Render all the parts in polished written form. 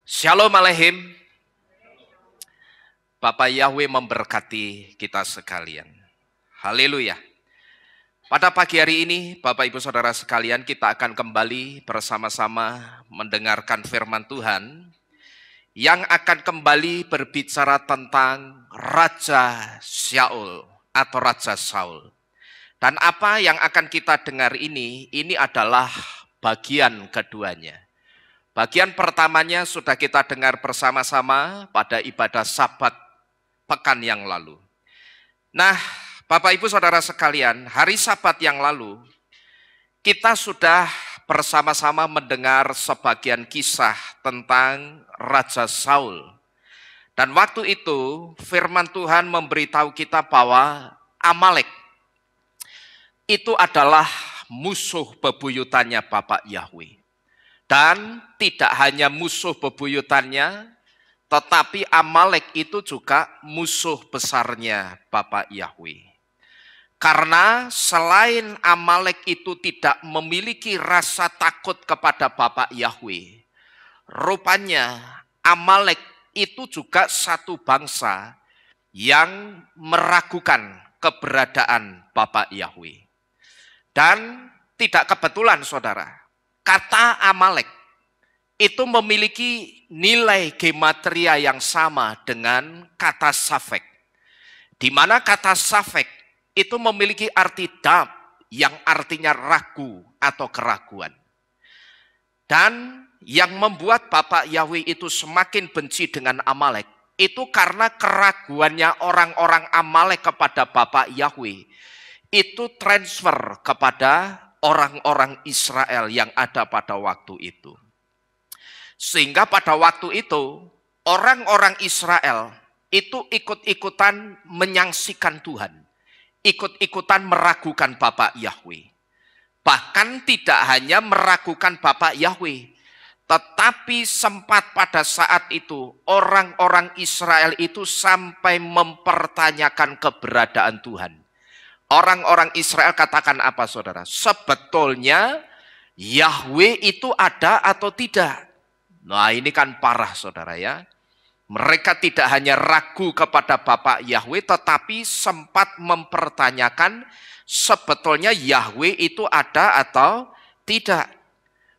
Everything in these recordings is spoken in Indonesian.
Shalom Aleihim. Bapak Yahweh memberkati kita sekalian. Haleluya. Pada pagi hari ini, Bapak Ibu Saudara sekalian, kita akan kembali bersama-sama mendengarkan firman Tuhan yang akan kembali berbicara tentang Raja Syaul atau Raja Saul. Dan apa yang akan kita dengar ini adalah bagian keduanya. Bagian pertamanya sudah kita dengar bersama-sama pada ibadah Sabat pekan yang lalu. Nah, Bapak Ibu Saudara sekalian, hari Sabat yang lalu kita sudah bersama-sama mendengar sebagian kisah tentang Raja Saul. Dan waktu itu firman Tuhan memberitahu kita bahwa Amalek itu adalah musuh bebuyutannya Bapak Yahweh. Dan tidak hanya musuh bebuyutannya, tetapi Amalek itu juga musuh besarnya Bapak Yahweh. Karena selain Amalek itu tidak memiliki rasa takut kepada Bapak Yahweh, rupanya Amalek itu juga satu bangsa yang meragukan keberadaan Bapak Yahweh. Dan tidak kebetulan saudara, kata Amalek itu memiliki nilai gematria yang sama dengan kata Safek. Di mana kata Safek itu memiliki arti dab yang artinya ragu atau keraguan. Dan yang membuat Bapak Yahweh itu semakin benci dengan Amalek itu karena keraguannya orang-orang Amalek kepada Bapak Yahweh itu transfer kepada orang-orang Israel yang ada pada waktu itu. Sehingga pada waktu itu orang-orang Israel itu ikut-ikutan menyangsikan Tuhan, ikut-ikutan meragukan Bapak Yahweh. Bahkan tidak hanya meragukan Bapak Yahweh, tetapi sempat pada saat itu orang-orang Israel itu sampai mempertanyakan keberadaan Tuhan. Orang-orang Israel katakan apa saudara? Sebetulnya Yahweh itu ada atau tidak? Nah ini kan parah saudara ya. Mereka tidak hanya ragu kepada Bapak Yahweh, tetapi sempat mempertanyakan sebetulnya Yahweh itu ada atau tidak.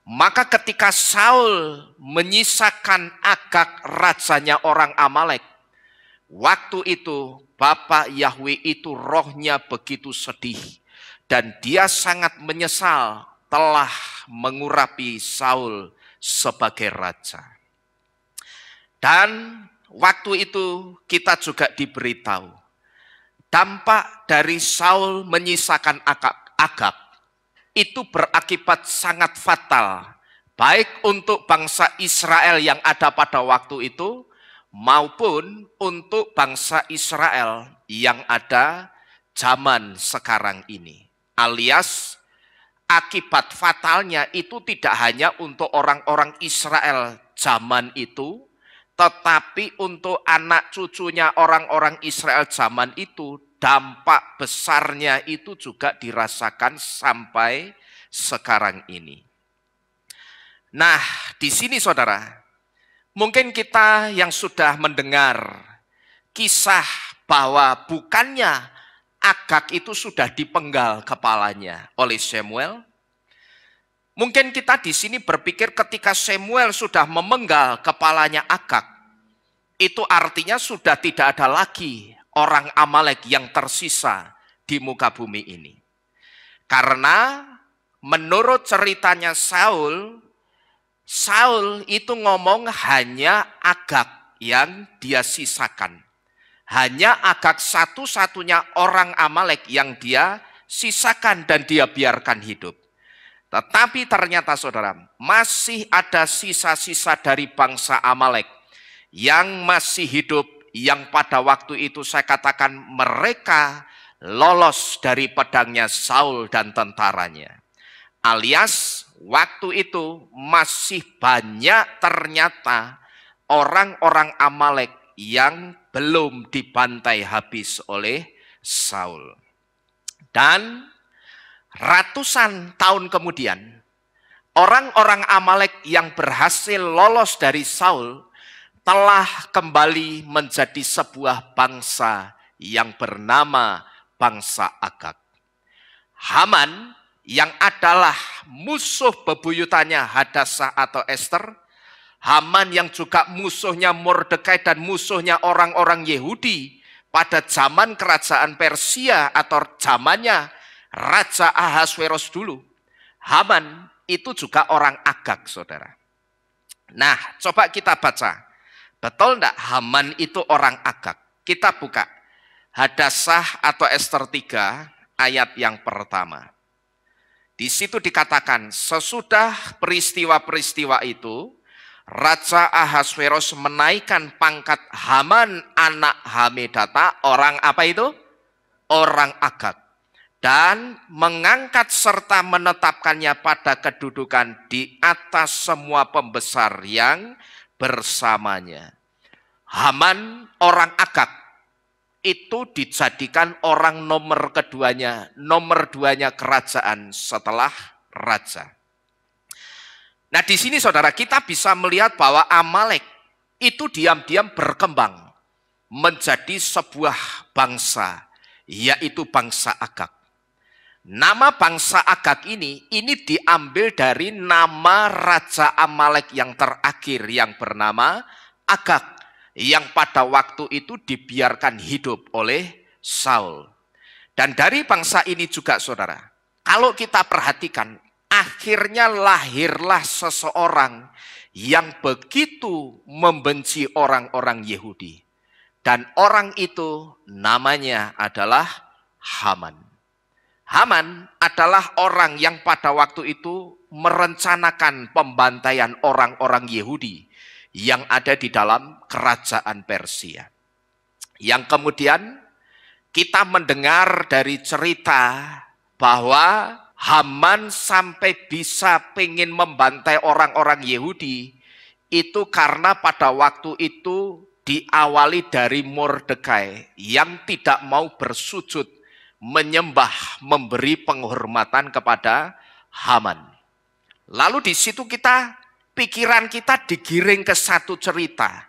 Maka ketika Saul menyisakan Agag rajanya orang Amalek, waktu itu Bapak Yahweh itu rohnya begitu sedih. Dan dia sangat menyesal telah mengurapi Saul sebagai raja. Dan waktu itu kita juga diberitahu dampak dari Saul menyisakan Agag itu berakibat sangat fatal baik untuk bangsa Israel yang ada pada waktu itu maupun untuk bangsa Israel yang ada zaman sekarang ini. Alias akibat fatalnya itu tidak hanya untuk orang-orang Israel zaman itu, tetapi untuk anak cucunya orang-orang Israel zaman itu, dampak besarnya itu juga dirasakan sampai sekarang ini. Nah, di sini saudara, mungkin kita yang sudah mendengar kisah bahwa bukannya Agag itu sudah dipenggal kepalanya oleh Samuel. Mungkin kita di sini berpikir ketika Samuel sudah memenggal kepalanya Agag, itu artinya sudah tidak ada lagi orang Amalek yang tersisa di muka bumi ini. Karena menurut ceritanya Saul itu ngomong hanya Agag yang dia sisakan. Hanya Agag satu-satunya orang Amalek yang dia sisakan dan dia biarkan hidup. Tetapi ternyata saudara, masih ada sisa-sisa dari bangsa Amalek yang masih hidup, yang pada waktu itu saya katakan mereka lolos dari pedangnya Saul dan tentaranya. Alias waktu itu masih banyak ternyata orang-orang Amalek yang belum dibantai habis oleh Saul. Dan ratusan tahun kemudian orang-orang Amalek yang berhasil lolos dari Saul telah kembali menjadi sebuah bangsa yang bernama bangsa Agag. Haman yang adalah musuh bebuyutannya Hadassah atau Ester, Haman yang juga musuhnya Mordekai dan musuhnya orang-orang Yahudi pada zaman kerajaan Persia atau zamannya Raja Ahasveros dulu. Haman itu juga orang Agag, saudara. Nah, coba kita baca. Betul enggak Haman itu orang Agag? Kita buka Hadassah atau Ester 3 ayat yang pertama. Di situ dikatakan, sesudah peristiwa-peristiwa itu, Raja Ahasveros menaikkan pangkat Haman anak Hamedata, orang apa itu? Orang Agag. Dan mengangkat serta menetapkannya pada kedudukan di atas semua pembesar yang bersamanya. Haman orang Agag itu dijadikan orang nomor duanya kerajaan setelah raja. Nah, di sini saudara kita bisa melihat bahwa Amalek itu diam-diam berkembang menjadi sebuah bangsa, yaitu bangsa Agag. Nama bangsa Agag ini diambil dari nama Raja Amalek yang terakhir yang bernama Agag, yang pada waktu itu dibiarkan hidup oleh Saul. Dan dari bangsa ini juga saudara, kalau kita perhatikan, akhirnya lahirlah seseorang yang begitu membenci orang-orang Yahudi. Dan orang itu namanya adalah Haman. Haman adalah orang yang pada waktu itu merencanakan pembantaian orang-orang Yahudi yang ada di dalam kerajaan Persia. Yang kemudian kita mendengar dari cerita bahwa Haman sampai bisa pengen membantai orang-orang Yahudi itu karena pada waktu itu diawali dari Mordekai yang tidak mau bersujud menyembah, memberi penghormatan kepada Haman. Lalu di situ pikiran kita digiring ke satu cerita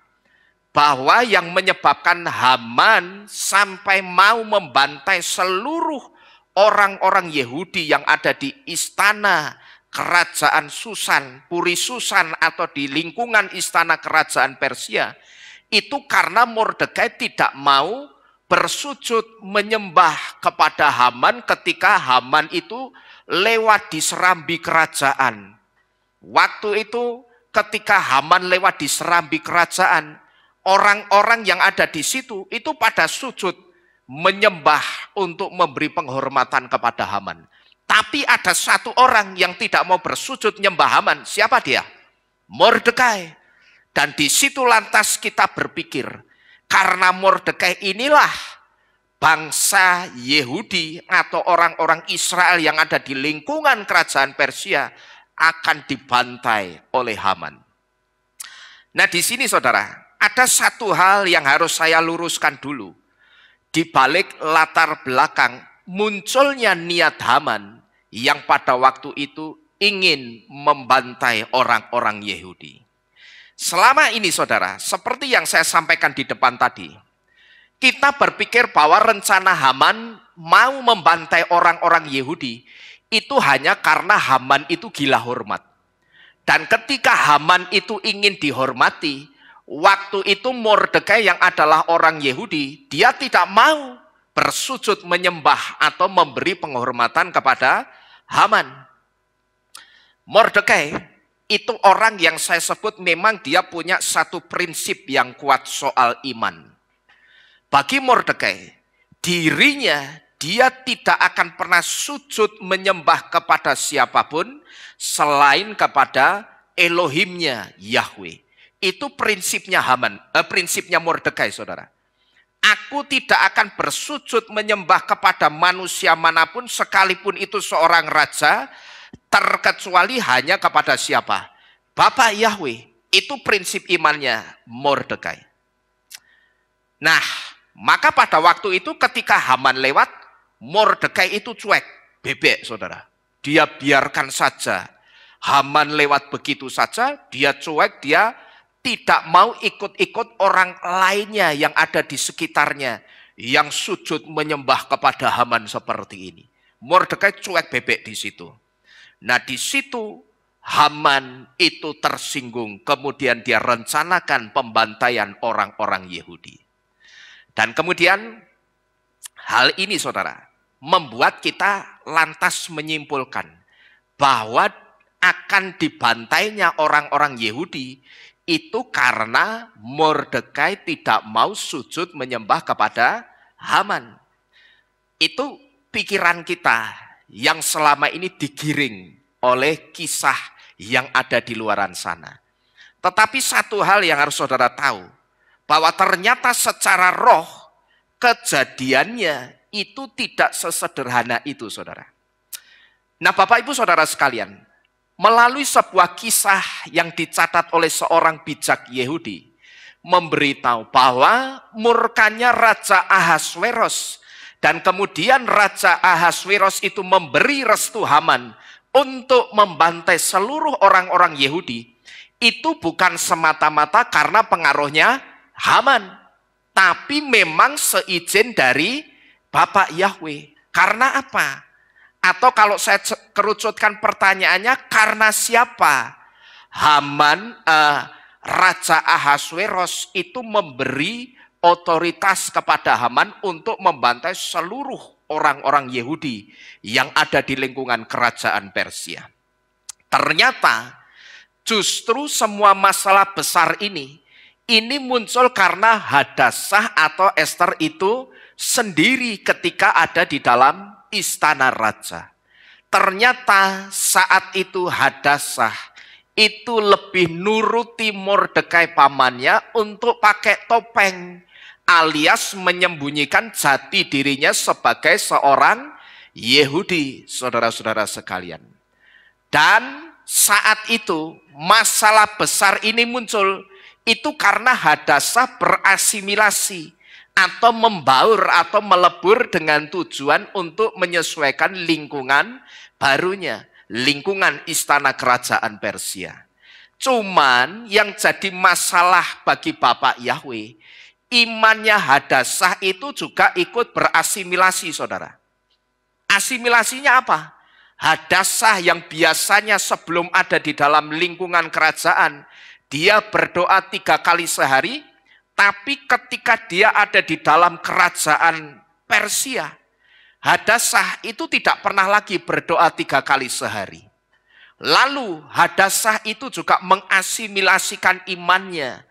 bahwa yang menyebabkan Haman sampai mau membantai seluruh orang-orang Yahudi yang ada di istana kerajaan Susan, Puri Susan atau di lingkungan istana kerajaan Persia itu karena Mordekai tidak mau bersujud menyembah kepada Haman ketika Haman itu lewat di serambi kerajaan. Waktu itu ketika Haman lewat di serambi kerajaan, orang-orang yang ada di situ itu pada sujud menyembah untuk memberi penghormatan kepada Haman. Tapi ada satu orang yang tidak mau bersujud menyembah Haman. Siapa dia? Mordekai. Dan di situ lantas kita berpikir, karena Mordekai inilah bangsa Yahudi atau orang-orang Israel yang ada di lingkungan kerajaan Persia akan dibantai oleh Haman. Nah, di sini saudara, ada satu hal yang harus saya luruskan dulu. Di balik latar belakang munculnya niat Haman yang pada waktu itu ingin membantai orang-orang Yahudi. Selama ini saudara, seperti yang saya sampaikan di depan tadi, kita berpikir bahwa rencana Haman mau membantai orang-orang Yahudi itu hanya karena Haman itu gila hormat. Dan ketika Haman itu ingin dihormati, waktu itu Mordekai yang adalah orang Yahudi, dia tidak mau bersujud menyembah atau memberi penghormatan kepada Haman. Mordekai itu orang yang saya sebut memang dia punya satu prinsip yang kuat soal iman. Bagi Mordekai, dirinya dia tidak akan pernah sujud menyembah kepada siapapun selain kepada Elohimnya Yahweh. Itu prinsipnya prinsipnya Mordekai, saudara. Aku tidak akan bersujud menyembah kepada manusia manapun sekalipun itu seorang raja, terkecuali hanya kepada siapa? Bapak Yahweh. Itu prinsip imannya Mordekai. Nah, maka pada waktu itu ketika Haman lewat, Mordekai itu cuek, bebek saudara. Dia biarkan saja. Haman lewat begitu saja, dia cuek, dia tidak mau ikut-ikut orang lainnya yang ada di sekitarnya, yang sujud menyembah kepada Haman seperti ini. Mordekai cuek bebek di situ. Nah di situ Haman itu tersinggung, kemudian dia rencanakan pembantaian orang-orang Yahudi. Dan kemudian hal ini saudara, membuat kita lantas menyimpulkan bahwa akan dibantainya orang-orang Yahudi itu karena Mordekai tidak mau sujud menyembah kepada Haman. Itu pikiran kita yang selama ini digiring oleh kisah yang ada di luaran sana. Tetapi satu hal yang harus saudara tahu, bahwa ternyata secara roh kejadiannya itu tidak sesederhana itu saudara. Nah Bapak Ibu Saudara sekalian, melalui sebuah kisah yang dicatat oleh seorang bijak Yahudi, memberitahu bahwa murkanya Raja Ahasweros, dan kemudian Raja Ahasweros itu memberi restu Haman untuk membantai seluruh orang-orang Yahudi, itu bukan semata-mata karena pengaruhnya Haman, tapi memang seizin dari Bapak Yahweh. Karena apa? Atau kalau saya kerucutkan pertanyaannya, karena siapa? Haman, Raja Ahasweros itu memberi otoritas kepada Haman untuk membantai seluruh orang-orang Yahudi yang ada di lingkungan kerajaan Persia. Ternyata justru semua masalah besar ini muncul karena Hadasah atau Ester itu sendiri ketika ada di dalam istana raja. Ternyata saat itu Hadasah itu lebih nuruti Mordekai pamannya untuk pakai topeng, alias menyembunyikan jati dirinya sebagai seorang Yahudi, saudara-saudara sekalian. Dan saat itu masalah besar ini muncul, itu karena Hadasah berasimilasi atau membaur atau melebur dengan tujuan untuk menyesuaikan lingkungan barunya, lingkungan istana kerajaan Persia. Cuman yang jadi masalah bagi Bapak Yahweh, imannya Hadasah itu juga ikut berasimilasi saudara. Asimilasinya apa? Hadasah yang biasanya sebelum ada di dalam lingkungan kerajaan, dia berdoa 3 kali sehari, tapi ketika dia ada di dalam kerajaan Persia, Hadasah itu tidak pernah lagi berdoa 3 kali sehari. Lalu Hadasah itu juga mengasimilasikan imannya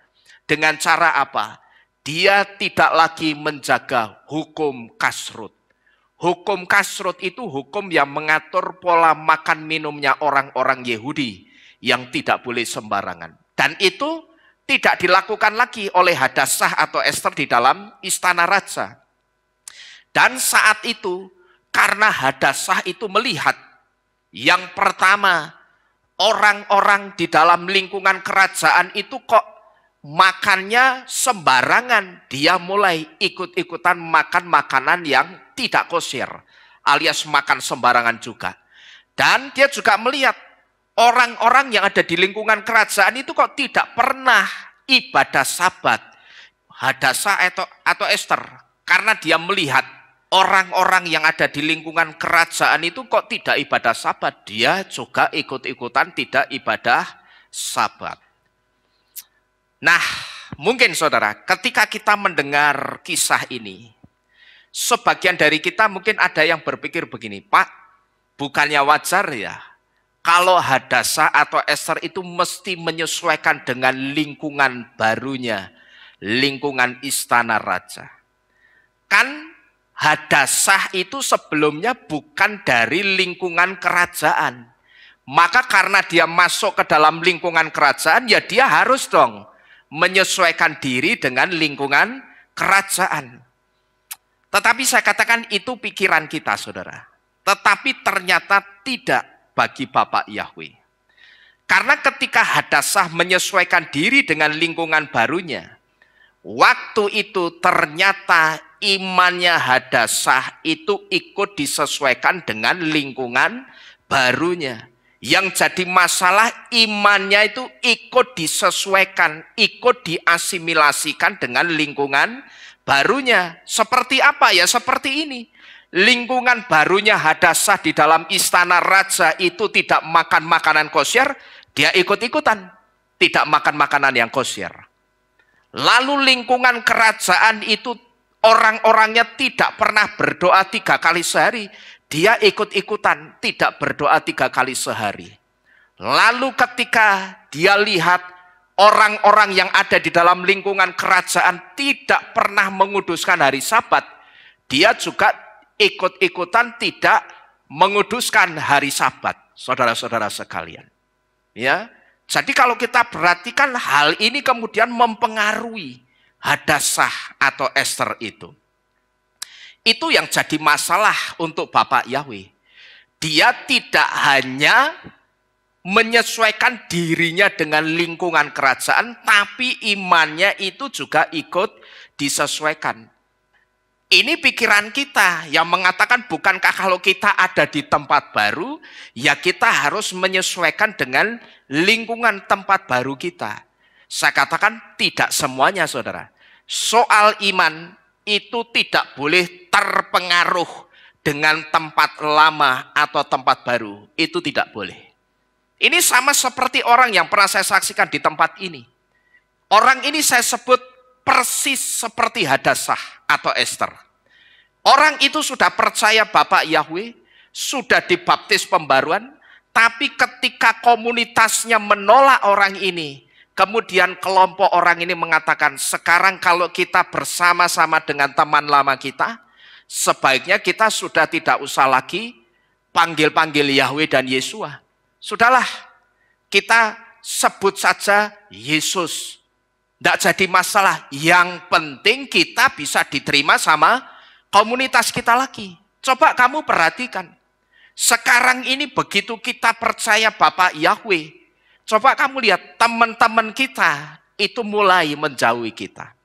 dengan cara apa? Dia tidak lagi menjaga hukum kasrut. Hukum kasrut itu hukum yang mengatur pola makan minumnya orang-orang Yahudi yang tidak boleh sembarangan. Dan itu tidak dilakukan lagi oleh Hadasah atau Ester di dalam istana raja. Dan saat itu karena Hadasah itu melihat yang pertama, orang-orang di dalam lingkungan kerajaan itu kok makannya sembarangan. Dia mulai ikut-ikutan makan makanan yang tidak kosher, alias makan sembarangan juga. Dan dia juga melihat orang-orang yang ada di lingkungan kerajaan itu kok tidak pernah ibadah sabat. Hadasah atau Ester, karena dia melihat orang-orang yang ada di lingkungan kerajaan itu kok tidak ibadah sabat, dia juga ikut-ikutan tidak ibadah sabat. Nah, mungkin saudara, ketika kita mendengar kisah ini, sebagian dari kita mungkin ada yang berpikir begini, Pak, bukannya wajar ya kalau Hadasah atau Ester itu mesti menyesuaikan dengan lingkungan barunya, lingkungan istana raja. Kan Hadasah itu sebelumnya bukan dari lingkungan kerajaan. Maka karena dia masuk ke dalam lingkungan kerajaan, ya dia harus dong menyesuaikan diri dengan lingkungan kerajaan. Tetapi saya katakan itu pikiran kita saudara. Tetapi ternyata tidak bagi Bapak Yahweh. Karena ketika Hadasah menyesuaikan diri dengan lingkungan barunya, waktu itu ternyata imannya Hadasah itu ikut disesuaikan dengan lingkungan barunya. Yang jadi masalah imannya itu ikut disesuaikan, ikut diasimilasikan dengan lingkungan barunya. Seperti apa ya? Seperti ini. Lingkungan barunya Hadassah di dalam istana raja itu tidak makan makanan kosher, dia ikut-ikutan. Tidak makan makanan yang kosher. Lalu lingkungan kerajaan itu orang-orangnya tidak pernah berdoa 3 kali sehari. Dia ikut-ikutan, tidak berdoa 3 kali sehari. Lalu ketika dia lihat orang-orang yang ada di dalam lingkungan kerajaan tidak pernah menguduskan hari Sabat, dia juga ikut-ikutan tidak menguduskan hari Sabat, saudara-saudara sekalian. Ya, jadi kalau kita perhatikan hal ini kemudian mempengaruhi Hadassah atau Ester itu. Itu yang jadi masalah untuk Bapak Yahweh. Dia tidak hanya menyesuaikan dirinya dengan lingkungan kerajaan, tapi imannya itu juga ikut disesuaikan. Ini pikiran kita yang mengatakan bukankah kalau kita ada di tempat baru, ya kita harus menyesuaikan dengan lingkungan tempat baru kita. Saya katakan tidak semuanya, saudara. Soal iman itu tidak boleh terpengaruh dengan tempat lama atau tempat baru. Itu tidak boleh. Ini sama seperti orang yang pernah saya saksikan di tempat ini. Orang ini saya sebut persis seperti Hadassah atau Ester. Orang itu sudah percaya Bapak Yahweh, sudah dibaptis pembaruan, tapi ketika komunitasnya menolak orang ini, kemudian kelompok orang ini mengatakan, sekarang kalau kita bersama-sama dengan teman lama kita, sebaiknya kita sudah tidak usah lagi panggil-panggil Yahweh dan Yesua. Sudahlah, kita sebut saja Yesus. Tidak jadi masalah, yang penting kita bisa diterima sama komunitas kita lagi. Coba kamu perhatikan, sekarang ini begitu kita percaya Bapak Yahweh, coba kamu lihat teman-teman kita itu mulai menjauhi kita.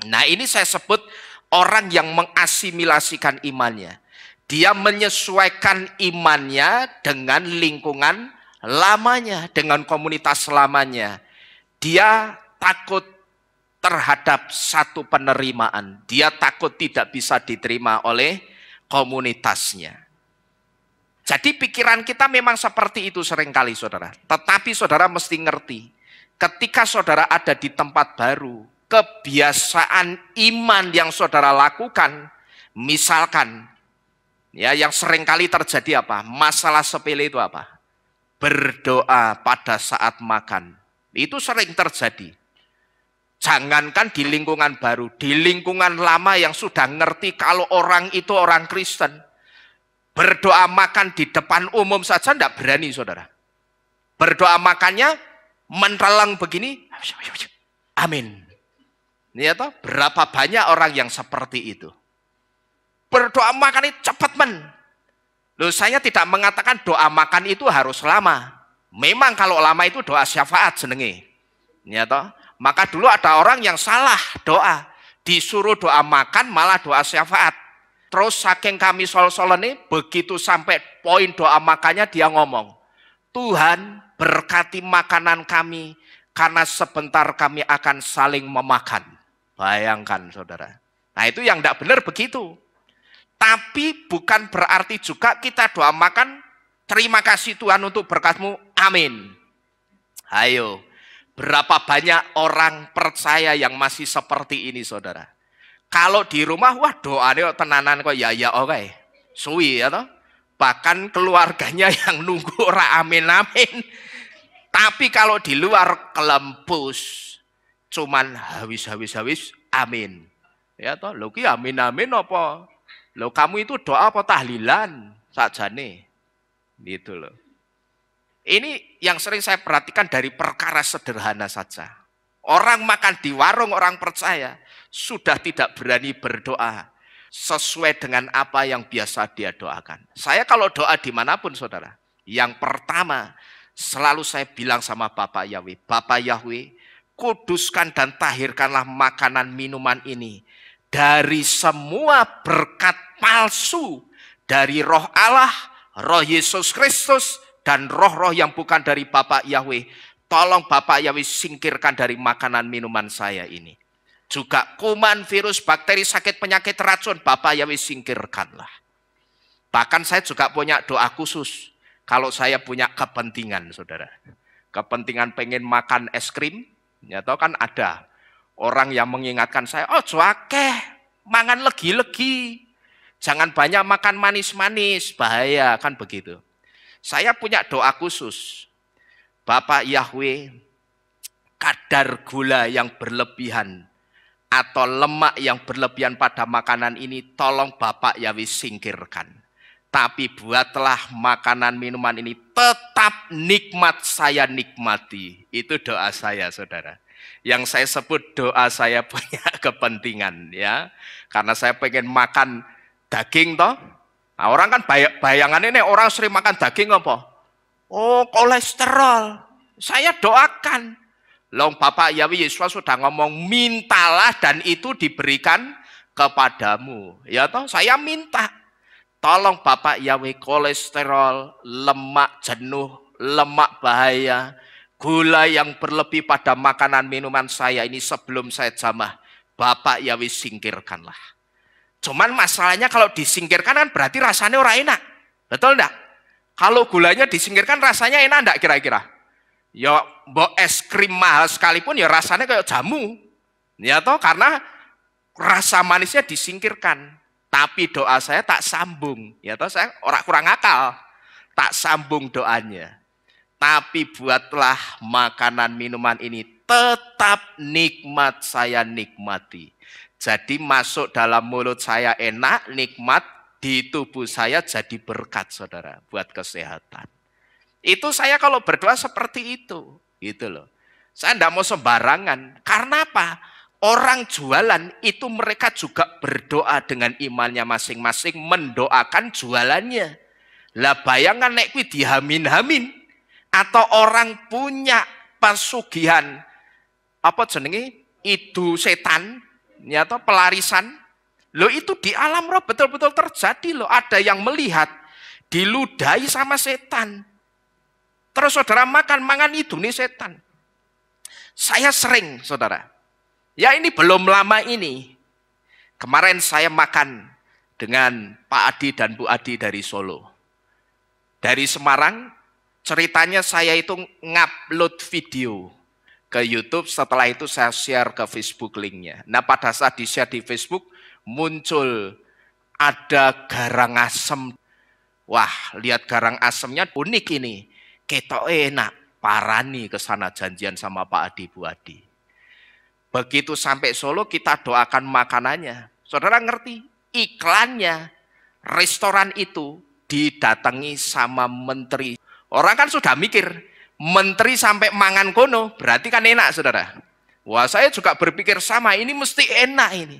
Nah, ini saya sebut orang yang mengasimilasikan imannya. Dia menyesuaikan imannya dengan lingkungan lamanya, dengan komunitas lamanya. Dia takut terhadap satu penerimaan. Dia takut tidak bisa diterima oleh komunitasnya. Jadi pikiran kita memang seperti itu seringkali, saudara. Tetapi saudara mesti ngerti, ketika saudara ada di tempat baru, kebiasaan iman yang saudara lakukan, misalkan, ya yang seringkali terjadi apa? Masalah sepele itu apa? Berdoa pada saat makan. Itu sering terjadi. Jangankan di lingkungan baru, di lingkungan lama yang sudah ngerti kalau orang itu orang Kristen, berdoa makan di depan umum saja tidak berani, saudara. Berdoa makannya mentelang begini, amin. Ini ya, berapa banyak orang yang seperti itu. Berdoa makan itu cepat men. Loh, saya tidak mengatakan doa makan itu harus lama. Memang kalau lama itu doa syafaat jenenge. Ya toh? Maka dulu ada orang yang salah doa, disuruh doa makan malah doa syafaat. Terus saking kami sol-solen ini, begitu sampai poin doa makannya dia ngomong, Tuhan berkati makanan kami, karena sebentar kami akan saling memakan. Bayangkan saudara. Nah itu yang tidak benar begitu. Tapi bukan berarti juga kita doa makan, terima kasih Tuhan untuk berkat-Mu, amin. Ayo, berapa banyak orang percaya yang masih seperti ini saudara. Kalau di rumah, wah doanya tenanan kok ya oke. Suwi ya toh. Bahkan keluarganya yang nunggu ora amin-amin. Tapi kalau di luar kelempus, cuman habis amin. Ya toh, lho ki amin-amin apa? Loh kamu itu doa apa tahlilan sakjane. Gitu loh. Ini yang sering saya perhatikan dari perkara sederhana saja. Orang makan di warung, orang percaya sudah tidak berani berdoa sesuai dengan apa yang biasa dia doakan. Saya kalau doa dimanapun saudara, yang pertama selalu saya bilang sama Bapak Yahweh, Bapak Yahweh, kuduskan dan tahirkanlah makanan minuman ini dari semua berkat palsu dari roh Allah, roh Yesus Kristus, dan roh-roh yang bukan dari Bapak Yahweh, tolong Bapak Yahweh singkirkan dari makanan minuman saya ini. Juga kuman, virus, bakteri, sakit, penyakit, racun, Bapak Yahweh singkirkanlah. Bahkan saya juga punya doa khusus. Kalau saya punya kepentingan, saudara. Kepentingan pengen makan es krim, ya tahu kan ada orang yang mengingatkan saya, oh cuakeh, mangan legi-legi. Jangan banyak makan manis-manis, bahaya, kan begitu. Saya punya doa khusus. Bapak Yahweh, kadar gula yang berlebihan atau lemak yang berlebihan pada makanan ini, tolong Bapak Yahweh singkirkan. Tapi buatlah makanan minuman ini tetap nikmat saya nikmati. Itu doa saya, saudara. Yang saya sebut doa saya punya kepentingan, ya. Karena saya pengen makan daging toh. Nah, orang kan bayangan ini orang sering makan daging apa? Oh, kolesterol. Saya doakan. Long Bapak Yahweh Yesus sudah ngomong, mintalah dan itu diberikan kepadamu. Ya toh, saya minta. Tolong Bapak Yahweh, kolesterol, lemak jenuh, lemak bahaya, gula yang berlebih pada makanan minuman saya ini sebelum saya jamah, Bapak Yahweh singkirkanlah. Cuman masalahnya kalau disingkirkan kan berarti rasanya orang enak. Betul enggak? Kalau gulanya disingkirkan rasanya enak enggak kira-kira? Ya mbok es krim mahal sekalipun ya rasanya kayak jamu. Ya toh, karena rasa manisnya disingkirkan. Tapi doa saya tak sambung. Ya toh, saya orang kurang akal. Tak sambung doanya. Tapi buatlah makanan minuman ini tetap nikmat saya nikmati. Jadi masuk dalam mulut saya enak, nikmat, di tubuh saya jadi berkat, saudara, buat kesehatan. Itu saya kalau berdoa seperti itu, gitu loh. Saya tidak mau sembarangan. Karena apa? Orang jualan itu mereka juga berdoa dengan imannya masing-masing, mendoakan jualannya. Lah bayangan nek kuwi dihamin-hamin atau orang punya pesugihan apa jenenge itu setan, ya atau pelarisan. Loh itu di alam roh betul-betul terjadi loh. Ada yang melihat diludahi sama setan. Terus saudara mangan itu nih setan. Saya sering, saudara. Ya ini belum lama ini. Kemarin saya makan dengan Pak Adi dan Bu Adi dari Solo. Dari Semarang, ceritanya saya itu ngupload video ke YouTube, setelah itu saya share ke Facebook linknya. Nah pada saat di-share di Facebook, muncul ada garang asem. Wah, lihat garang asemnya unik ini. Ketok enak, parani ke sana janjian sama Pak Adi Bu Adi. Begitu sampai Solo kita doakan makanannya. Saudara ngerti, iklannya restoran itu didatangi sama menteri. Orang kan sudah mikir, menteri sampai mangan kono, berarti kan enak, saudara. Wah, saya juga berpikir sama, ini mesti enak ini.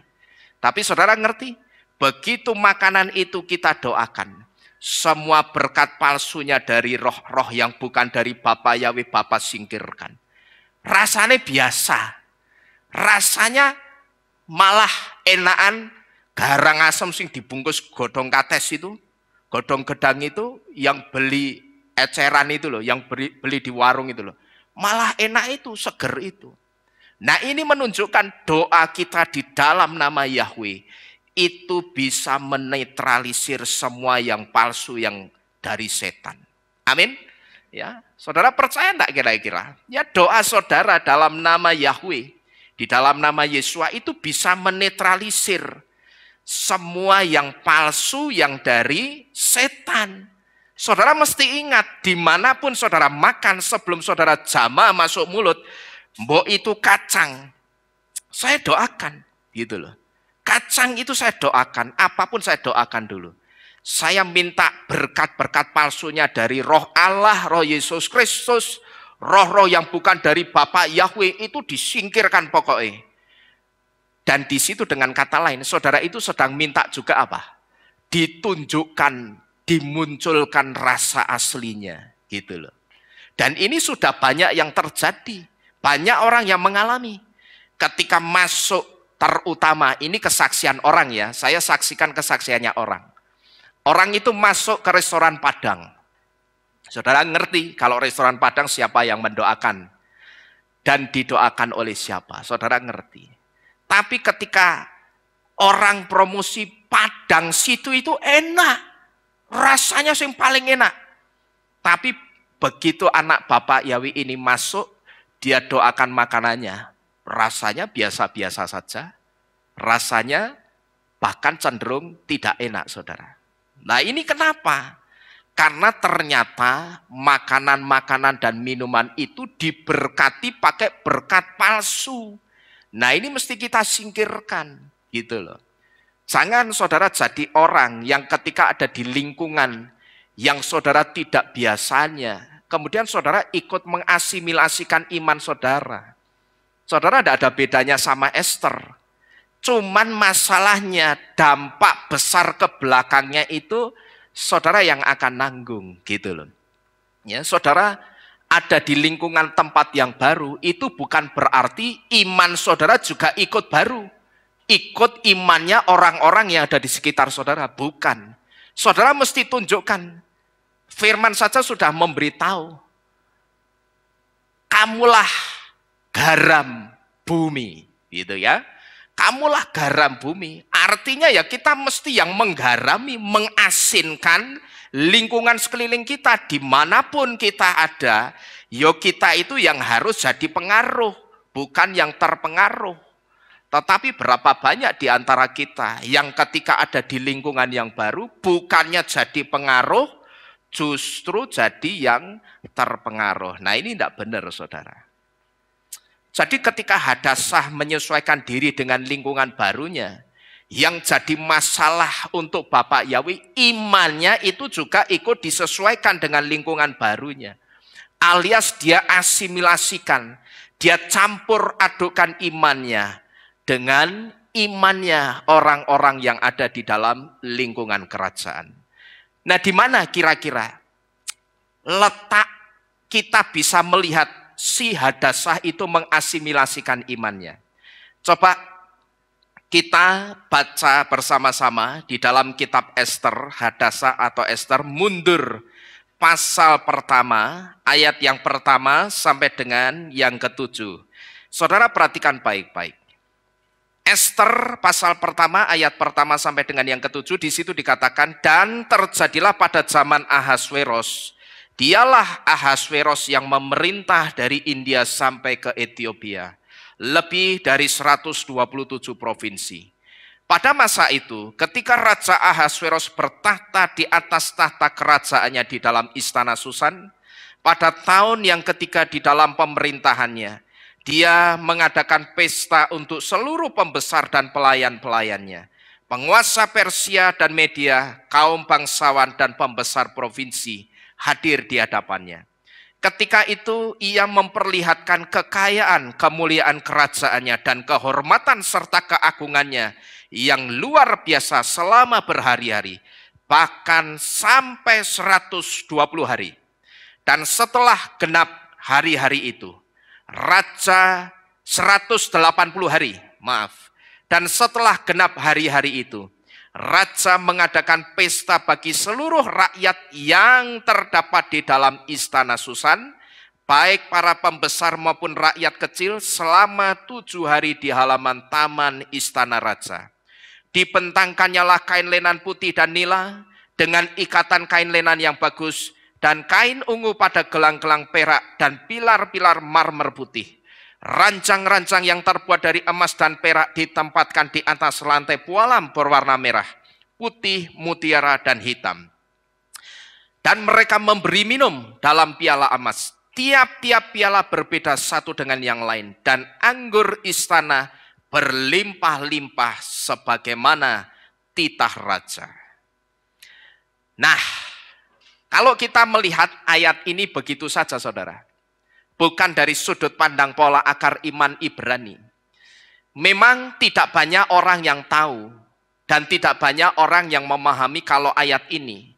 Tapi saudara ngerti, begitu makanan itu kita doakan, semua berkat palsunya dari roh-roh yang bukan dari Bapak Yahweh, Bapak singkirkan. Rasanya biasa. Rasanya malah enakan garang asem sing dibungkus godong kates itu, godong gedang itu yang beli eceran itu loh, yang beli di warung itu loh. Malah enak itu, seger itu. Nah ini menunjukkan doa kita di dalam nama Yahweh itu bisa menetralisir semua yang palsu yang dari setan. Amin. Ya, saudara percaya enggak kira-kira? Ya doa saudara dalam nama Yahweh, di dalam nama Yesua itu bisa menetralisir semua yang palsu yang dari setan. Saudara mesti ingat, dimanapun saudara makan sebelum saudara jamah masuk mulut, mbok itu kacang, saya doakan, gitu loh. Kacang itu saya doakan, apapun saya doakan dulu. Saya minta berkat-berkat palsunya dari roh Allah, roh Yesus Kristus, roh-roh yang bukan dari Bapak Yahweh itu disingkirkan pokoknya. Dan di situ dengan kata lain, saudara itu sedang minta juga apa? Ditunjukkan, dimunculkan rasa aslinya, gitu loh. Dan ini sudah banyak yang terjadi, banyak orang yang mengalami. Ketika masuk, terutama ini kesaksian orang ya, saya saksikan kesaksiannya orang. Orang itu masuk ke restoran Padang. Saudara ngerti kalau restoran Padang siapa yang mendoakan dan didoakan oleh siapa. Saudara ngerti. Tapi ketika orang promosi Padang situ itu enak. Rasanya yang paling enak. Tapi begitu anak Bapak Yawi ini masuk, dia doakan makanannya. Rasanya biasa-biasa saja. Rasanya bahkan cenderung tidak enak, saudara. Nah ini kenapa? Karena ternyata makanan-makanan dan minuman itu diberkati pakai berkat palsu. Nah ini mesti kita singkirkan, gitu loh. Jangan saudara jadi orang yang ketika ada di lingkungan yang saudara tidak biasanya, kemudian saudara ikut mengasimilasikan iman saudara. Saudara tidak ada bedanya sama Esther. Cuman masalahnya dampak besar ke belakangnya itu saudara yang akan nanggung, gitu loh. Ya, saudara ada di lingkungan tempat yang baru, itu bukan berarti iman saudara juga ikut baru. Ikut imannya orang-orang yang ada di sekitar saudara, bukan. Saudara mesti tunjukkan. Firman saja sudah memberitahu. Kamulah garam bumi, gitu ya. Kamulah garam bumi. Artinya ya kita mesti yang menggarami, mengasinkan lingkungan sekeliling kita. Dimanapun kita ada, yo kita itu yang harus jadi pengaruh, bukan yang terpengaruh. Tetapi berapa banyak di antara kita yang ketika ada di lingkungan yang baru, bukannya jadi pengaruh, justru jadi yang terpengaruh. Nah ini tidak benar, saudara. Jadi ketika Hadasah menyesuaikan diri dengan lingkungan barunya, yang jadi masalah untuk Bapak Yawi, imannya itu juga ikut disesuaikan dengan lingkungan barunya. Alias dia asimilasikan, dia campur adukkan imannya dengan imannya orang-orang yang ada di dalam lingkungan kerajaan. Nah di mana kira-kira letak kita bisa melihat si Hadasah itu mengasimilasikan imannya? Coba kita baca bersama-sama di dalam kitab Esther, Hadasah atau Esther, mundur pasal pertama, ayat yang pertama sampai dengan yang ke-7. Saudara perhatikan baik-baik. Esther pasal pertama, ayat pertama sampai dengan yang ke-7, di situ dikatakan, dan terjadilah pada zaman Ahasweros, dialah Ahasweros yang memerintah dari India sampai ke Ethiopia, lebih dari 127 provinsi. Pada masa itu, ketika Raja Ahasweros bertahta di atas tahta kerajaannya di dalam istana Susan, pada tahun yang ketiga di dalam pemerintahannya, dia mengadakan pesta untuk seluruh pembesar dan pelayan-pelayannya, penguasa Persia dan Media, kaum bangsawan dan pembesar provinsi hadir di hadapannya. Ketika itu ia memperlihatkan kekayaan, kemuliaan kerajaannya dan kehormatan serta keagungannya yang luar biasa selama berhari-hari, bahkan sampai 120 hari. Dan setelah genap hari-hari itu, Raja 180 hari, dan setelah genap hari-hari itu, Raja mengadakan pesta bagi seluruh rakyat yang terdapat di dalam istana Susan, baik para pembesar maupun rakyat kecil, selama 7 hari di halaman taman istana Raja. Dibentangkannyalah kain lenan putih dan nila, dengan ikatan kain lenan yang bagus, dan kain ungu pada gelang-gelang perak, dan pilar-pilar marmer putih. Rancang-rancang yang terbuat dari emas dan perak ditempatkan di atas lantai pualam berwarna merah, putih, mutiara, dan hitam. Dan mereka memberi minum dalam piala emas. Tiap-tiap piala berbeda satu dengan yang lain. Dan anggur istana berlimpah-limpah sebagaimana titah raja. Nah, kalau kita melihat ayat ini begitu saja, saudara, bukan dari sudut pandang pola akar iman Ibrani. Memang tidak banyak orang yang tahu dan tidak banyak orang yang memahami kalau ayat ini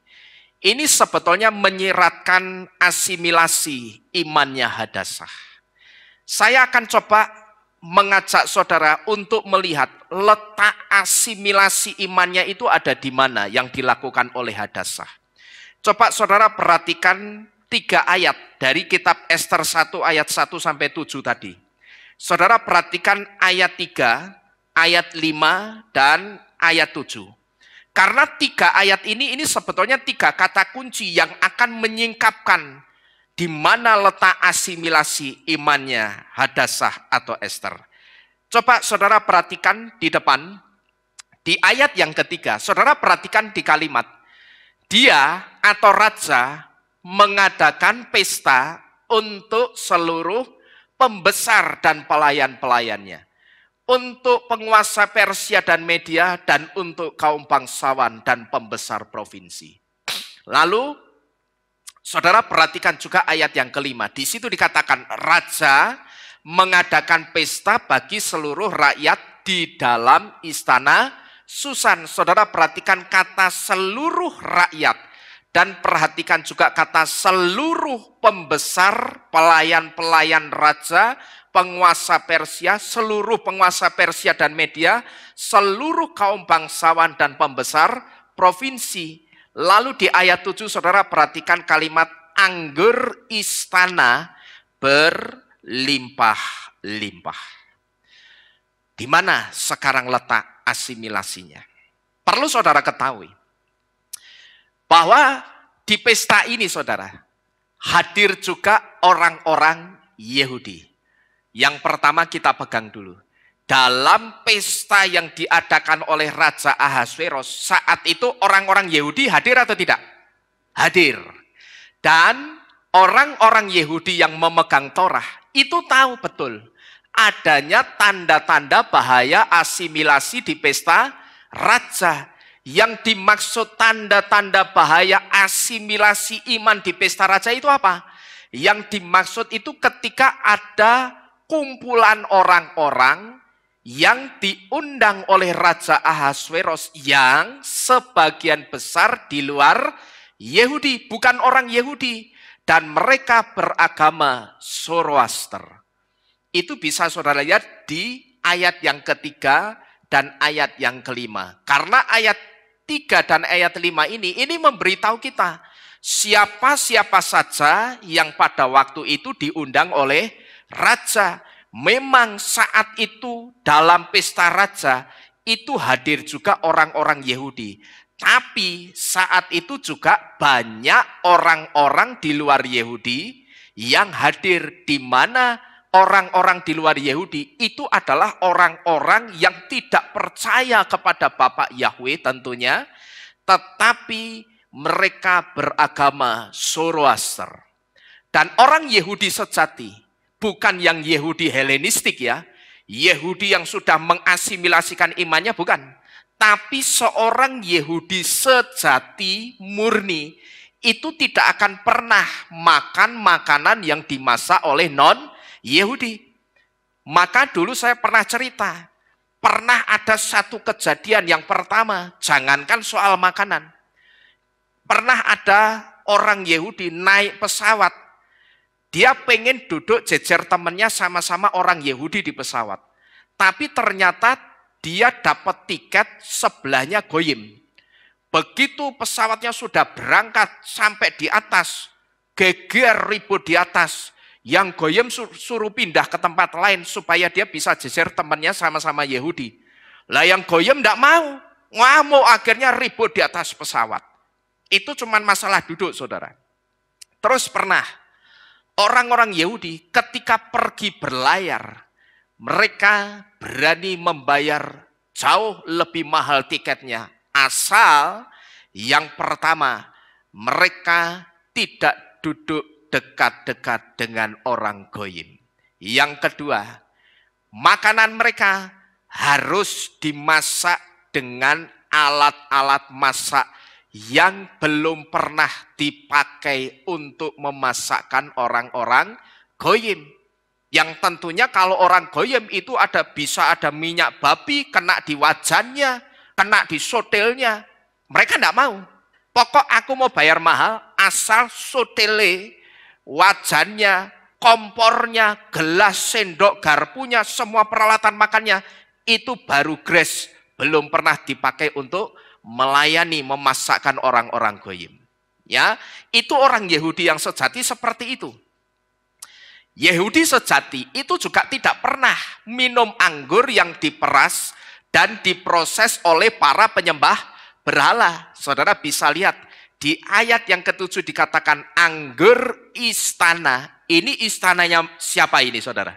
sebetulnya menyiratkan asimilasi imannya Hadasah. Saya akan coba mengajak saudara untuk melihat letak asimilasi imannya itu ada di mana yang dilakukan oleh Hadasah. Coba saudara perhatikan 3 ayat dari kitab Ester 1 ayat 1 sampai 7 tadi. Saudara perhatikan ayat 3, ayat 5, dan ayat 7. Karena 3 ayat ini sebetulnya 3 kata kunci yang akan menyingkapkan di mana letak asimilasi imannya Hadassah atau Ester. Coba saudara perhatikan di depan, di ayat yang ketiga, saudara perhatikan di kalimat, dia atau raja mengadakan pesta untuk seluruh pembesar dan pelayan-pelayannya, untuk penguasa Persia dan Media, dan untuk kaum bangsawan dan pembesar provinsi. Lalu, saudara perhatikan juga ayat yang kelima. Di situ dikatakan, raja mengadakan pesta bagi seluruh rakyat di dalam istana Susan. Saudara perhatikan kata seluruh rakyat. Dan perhatikan juga kata seluruh pembesar, pelayan-pelayan raja, penguasa Persia, seluruh penguasa Persia dan Media, seluruh kaum bangsawan dan pembesar provinsi. Lalu di ayat 7 saudara perhatikan kalimat anggur istana berlimpah-limpah. Di mana sekarang letak asimilasinya? Perlu saudara ketahui bahwa di pesta ini saudara hadir juga orang-orang Yahudi. Yang pertama kita pegang dulu. Dalam pesta yang diadakan oleh Raja Ahasveros, saat itu orang-orang Yahudi hadir atau tidak? Hadir. Dan orang-orang Yahudi yang memegang Torah itu tahu betul adanya tanda-tanda bahaya asimilasi di pesta raja. Yang dimaksud tanda-tanda bahaya asimilasi iman di pesta raja itu apa? Yang dimaksud itu ketika ada kumpulan orang-orang yang diundang oleh Raja Ahasveros yang sebagian besar di luar Yahudi, bukan orang Yahudi, dan mereka beragama Zoroaster. Itu bisa saudara lihat di ayat yang ketiga dan ayat yang kelima. Karena ayat 3 dan ayat 5 ini memberitahu kita siapa-siapa saja yang pada waktu itu diundang oleh raja. Memang saat itu dalam pesta raja itu hadir juga orang-orang Yahudi. Tapi saat itu juga banyak orang-orang di luar Yahudi yang hadir, di mana orang-orang di luar Yahudi itu adalah orang-orang yang tidak percaya kepada Bapak Yahweh tentunya, tetapi mereka beragama Zoroaster. Dan orang Yahudi sejati, bukan yang Yahudi Helenistik ya, Yahudi yang sudah mengasimilasikan imannya, bukan. Tapi seorang Yahudi sejati murni, itu tidak akan pernah makan makanan yang dimasak oleh non-Yahudi. Maka dulu saya pernah cerita, pernah ada satu kejadian yang pertama, jangankan soal makanan. Pernah ada orang Yahudi naik pesawat, dia pengen duduk jejer temannya sama-sama orang Yahudi di pesawat. Tapi ternyata dia dapat tiket sebelahnya goyim. Begitu pesawatnya sudah berangkat sampai di atas, geger ribut di atas, yang goyim suruh pindah ke tempat lain supaya dia bisa jejer temannya sama-sama Yahudi. Lah yang goyim tidak mau, ngamuk, akhirnya ribut di atas pesawat. Itu cuma masalah duduk saudara. Terus pernah orang-orang Yahudi ketika pergi berlayar, mereka berani membayar jauh lebih mahal tiketnya. Asal yang pertama, mereka tidak duduk dekat-dekat dengan orang goyim. Yang kedua, makanan mereka harus dimasak dengan alat-alat masak yang belum pernah dipakai untuk memasakkan orang-orang goyim. Yang tentunya kalau orang goyim itu bisa ada minyak babi kena di wajannya, kena di sotelnya. Mereka tidak mau. Pokok aku mau bayar mahal, asal sotele, wajannya, kompornya, gelas, sendok, garpunya, semua peralatan makannya, itu baru gratis, belum pernah dipakai untuk melayani, memasakkan orang-orang goyim. Ya, itu orang Yahudi yang sejati seperti itu. Yahudi sejati itu juga tidak pernah minum anggur yang diperas dan diproses oleh para penyembah berhala. Saudara bisa lihat di ayat yang ke-7 dikatakan anggur istana. Ini istananya siapa ini, saudara?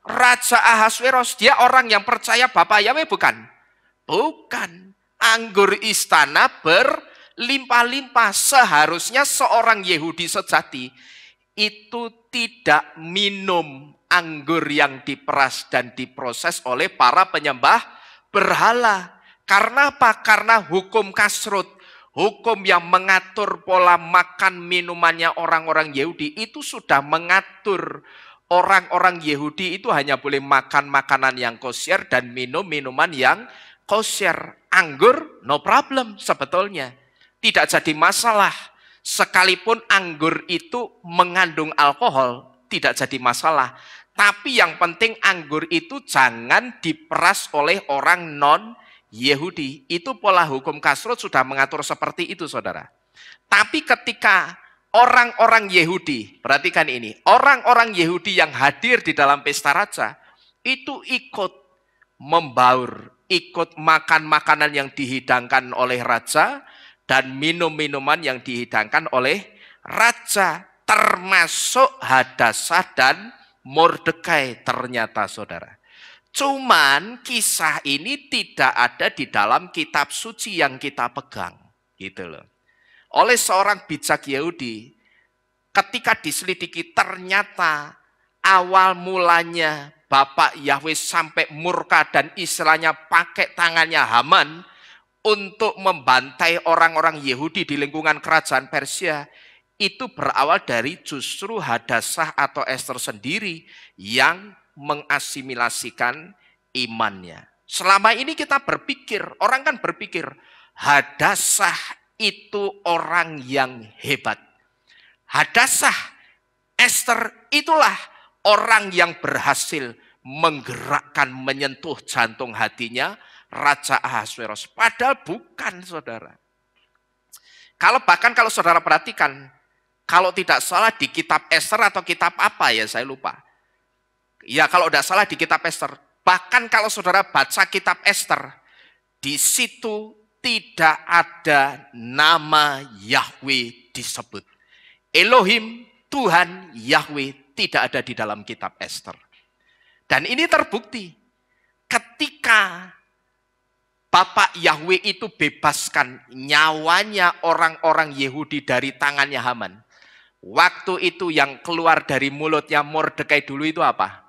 Raja Ahasveros. Dia orang yang percaya Bapa Yahweh, bukan? Bukan. Anggur istana berlimpah-limpah. Seharusnya seorang Yahudi sejati itu tidak minum anggur yang diperas dan diproses oleh para penyembah berhala. Karena apa? Karena hukum kasrut, hukum yang mengatur pola makan minumannya orang-orang Yahudi itu sudah mengatur orang-orang Yahudi itu hanya boleh makan makanan yang kosher dan minum minuman yang kosher. Anggur no problem sebetulnya, tidak jadi masalah. Sekalipun anggur itu mengandung alkohol, tidak jadi masalah. Tapi yang penting anggur itu jangan diperas oleh orang non-Yahudi. Itu pola hukum kasrut sudah mengatur seperti itu, saudara. Tapi ketika orang-orang Yahudi, perhatikan ini, orang-orang Yahudi yang hadir di dalam pesta raja, itu ikut membaur, ikut makan makanan yang dihidangkan oleh raja, dan minum-minuman yang dihidangkan oleh raja, termasuk Hadasah dan Mordekai ternyata, saudara. Cuman kisah ini tidak ada di dalam kitab suci yang kita pegang, gitu loh. Oleh seorang bijak Yahudi, ketika diselidiki ternyata awal mulanya Bapak Yahweh sampai murka dan istilahnya pakai tangannya Haman untuk membantai orang-orang Yahudi di lingkungan kerajaan Persia, itu berawal dari justru Hadasah atau Ester sendiri yang mengasimilasikan imannya. Selama ini kita berpikir, orang kan berpikir, Hadasah itu orang yang hebat. Hadasah, Ester itulah orang yang berhasil menggerakkan, menyentuh jantung hatinya Raja Ahasveros. Padahal bukan, saudara. Kalau saudara perhatikan, kalau tidak salah di kitab Ester atau kitab apa ya, saya lupa. Ya kalau tidak salah di kitab Ester. Bahkan kalau saudara baca kitab Ester, di situ tidak ada nama Yahweh disebut. Elohim, Tuhan, Yahweh tidak ada di dalam kitab Ester. Dan ini terbukti ketika Bapak Yahweh itu bebaskan nyawanya orang-orang Yahudi dari tangannya Haman. Waktu itu yang keluar dari mulutnya Mordekai dulu itu apa?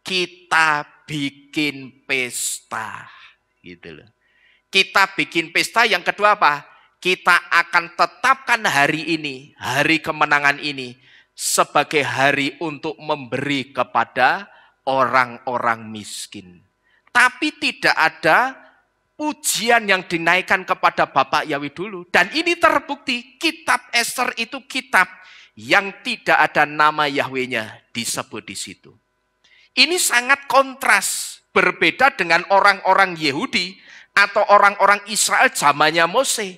Kita bikin pesta. Gitu loh. Kita bikin pesta, yang kedua apa? Kita akan tetapkan hari ini, hari kemenangan ini, sebagai hari untuk memberi kepada orang-orang miskin. Tapi tidak ada pujian yang dinaikkan kepada Bapak Yahweh dulu. Dan ini terbukti, kitab Ester itu kitab yang tidak ada nama Yahwehnya disebut di situ. Ini sangat kontras, berbeda dengan orang-orang Yahudi atau orang-orang Israel zamannya Mose.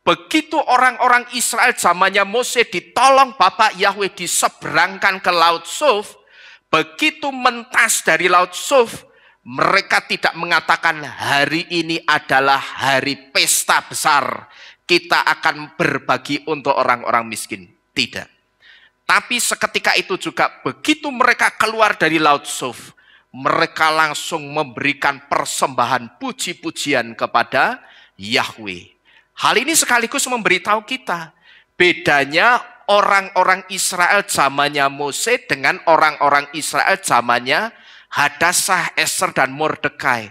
Begitu orang-orang Israel zamannya Mose ditolong Bapak Yahweh diseberangkan ke Laut Suf, begitu mentas dari Laut Suf, mereka tidak mengatakan hari ini adalah hari pesta besar, kita akan berbagi untuk orang-orang miskin. Tidak. Tapi seketika itu juga begitu mereka keluar dari Laut Suf, mereka langsung memberikan persembahan puji-pujian kepada Yahweh. Hal ini sekaligus memberitahu kita bedanya orang-orang Israel zamannya Mose dengan orang-orang Israel zamannya Hadasah, Ester, dan Mordekai.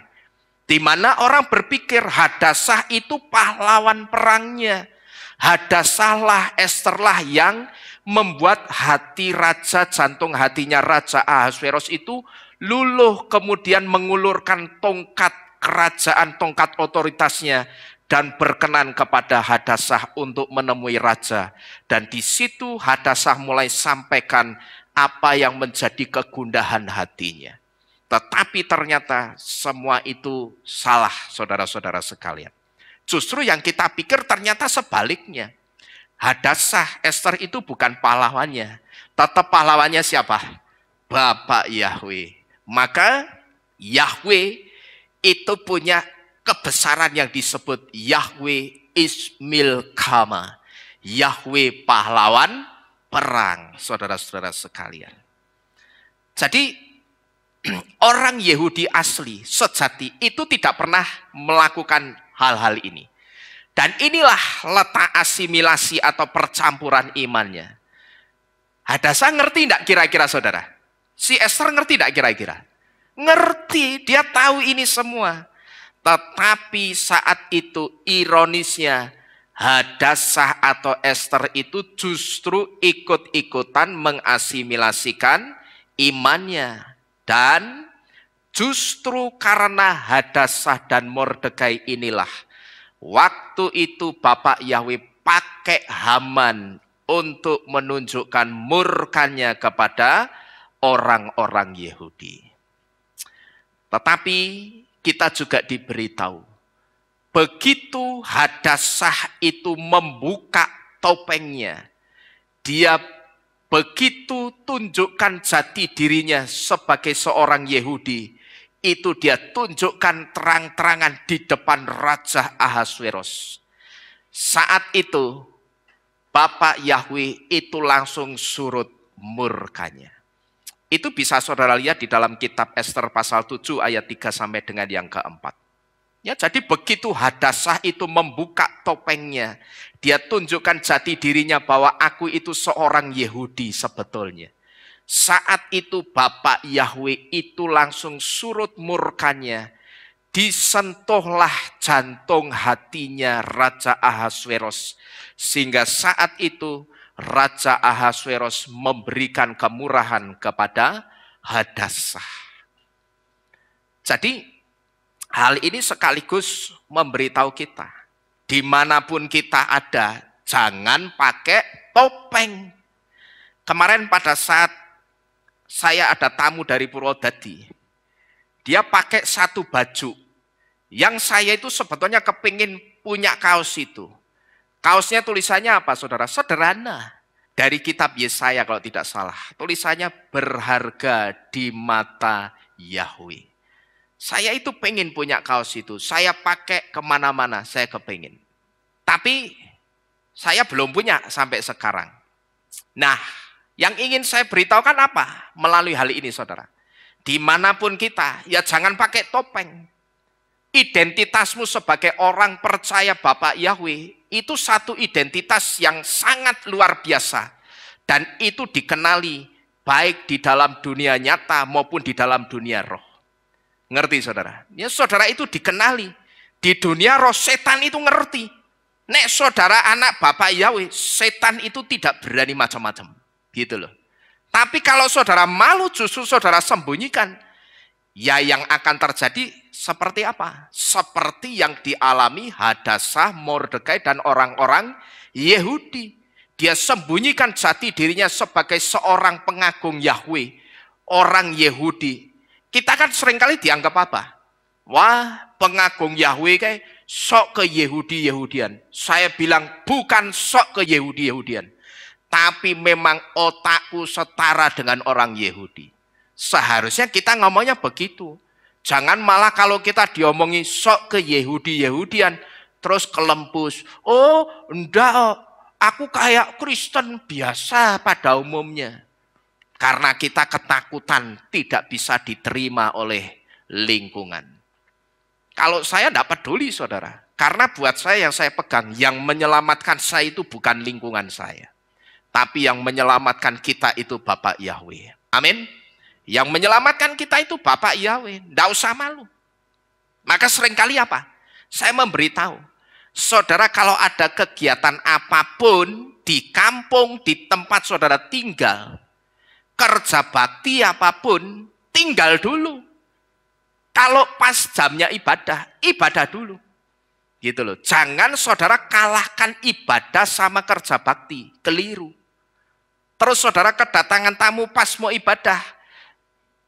Di mana orang berpikir Hadasah itu pahlawan perangnya. Hadasah lah, Ester lah yang membuat hati raja, jantung hatinya Raja Ahasveros itu luluh, kemudian mengulurkan tongkat kerajaan, tongkat otoritasnya, dan berkenan kepada Hadasah untuk menemui raja. Dan di situ Hadasah mulai sampaikan apa yang menjadi kegundahan hatinya. Tetapi ternyata semua itu salah, saudara-saudara sekalian. Justru yang kita pikir ternyata sebaliknya. Hadassah, Ester itu bukan pahlawannya. Tetap pahlawannya siapa? Bapak Yahweh. Maka Yahweh itu punya kebesaran yang disebut Yahweh Ismilkama. Yahweh pahlawan perang, saudara-saudara sekalian. Jadi orang Yahudi asli, sejati itu tidak pernah melakukan hal-hal ini. Dan inilah letak asimilasi atau percampuran imannya. Hadassah ngerti tidak kira-kira saudara? Si Ester ngerti tidak kira-kira? Ngerti, dia tahu ini semua. Tetapi saat itu ironisnya Hadassah atau Ester itu justru ikut-ikutan mengasimilasikan imannya. Dan justru karena Hadassah dan Mordekai inilah waktu itu Bapak Yahweh pakai Haman untuk menunjukkan murkanya kepada orang-orang Yahudi. Tetapi kita juga diberitahu, begitu Hadassah itu membuka topengnya, dia begitu tunjukkan jati dirinya sebagai seorang Yahudi, itu dia tunjukkan terang-terangan di depan Raja Ahasveros. Saat itu Bapak Yahweh itu langsung surut murkanya. Itu bisa saudara lihat di dalam kitab Ester pasal 7 ayat 3 sampai dengan yang keempat. Ya, jadi begitu Hadassah itu membuka topengnya, dia tunjukkan jati dirinya bahwa aku itu seorang Yahudi sebetulnya. Saat itu Bapak Yahweh itu langsung surut murkanya. Disentuhlah jantung hatinya Raja Ahasveros. Sehingga saat itu Raja Ahasveros memberikan kemurahan kepada Hadassah. Jadi hal ini sekaligus memberitahu kita. Dimanapun kita ada, jangan pakai topeng. Kemarin pada saat saya ada tamu dari Purwodadi. Dia pakai satu baju. Yang saya itu sebetulnya kepingin punya kaos itu. Kaosnya tulisannya apa saudara? Sederhana. Dari kitab Yesaya kalau tidak salah. Tulisannya berharga di mata Yahweh. Saya itu pengen punya kaos itu. Saya pakai kemana-mana, saya kepingin. Tapi saya belum punya sampai sekarang. Nah, yang ingin saya beritahukan apa? Melalui hal ini saudara. Dimanapun kita, ya jangan pakai topeng. Identitasmu sebagai orang percaya Bapak Yahweh, itu satu identitas yang sangat luar biasa. Dan itu dikenali baik di dalam dunia nyata maupun di dalam dunia roh. Ngerti saudara? Ya saudara itu dikenali. Di dunia roh setan itu ngerti. Nek saudara anak Bapak Yahweh, setan itu tidak berani macam-macam. Gitu loh. Tapi kalau saudara malu justru saudara sembunyikan. Ya yang akan terjadi seperti apa? Seperti yang dialami Hadassah, Mordekai dan orang-orang Yahudi. Dia sembunyikan jati dirinya sebagai seorang pengagung Yahweh. Orang Yahudi. Kita kan seringkali dianggap apa? Wah, pengagung Yahweh kayak sok ke Yahudi-Yahudian. Saya bilang bukan sok ke Yahudi-Yahudian. Tapi memang otakku setara dengan orang Yahudi. Seharusnya kita ngomongnya begitu. Jangan malah kalau kita diomongi sok ke Yahudi-Yahudian, terus kelempus. Oh, enggak, aku kayak Kristen biasa pada umumnya. Karena kita ketakutan tidak bisa diterima oleh lingkungan. Kalau saya tidak peduli saudara. Karena buat saya yang saya pegang, yang menyelamatkan saya itu bukan lingkungan saya. Tapi yang menyelamatkan kita itu Bapak Yahweh. Amin. Yang menyelamatkan kita itu Bapak Yahweh. Tidak usah malu. Maka seringkali apa? Saya memberitahu. Saudara kalau ada kegiatan apapun di kampung, di tempat saudara tinggal, kerja bakti apapun, tinggal dulu. Kalau pas jamnya ibadah, ibadah dulu. Gitu loh. Jangan saudara kalahkan ibadah sama kerja bakti. Keliru. Terus saudara kedatangan tamu pas mau ibadah.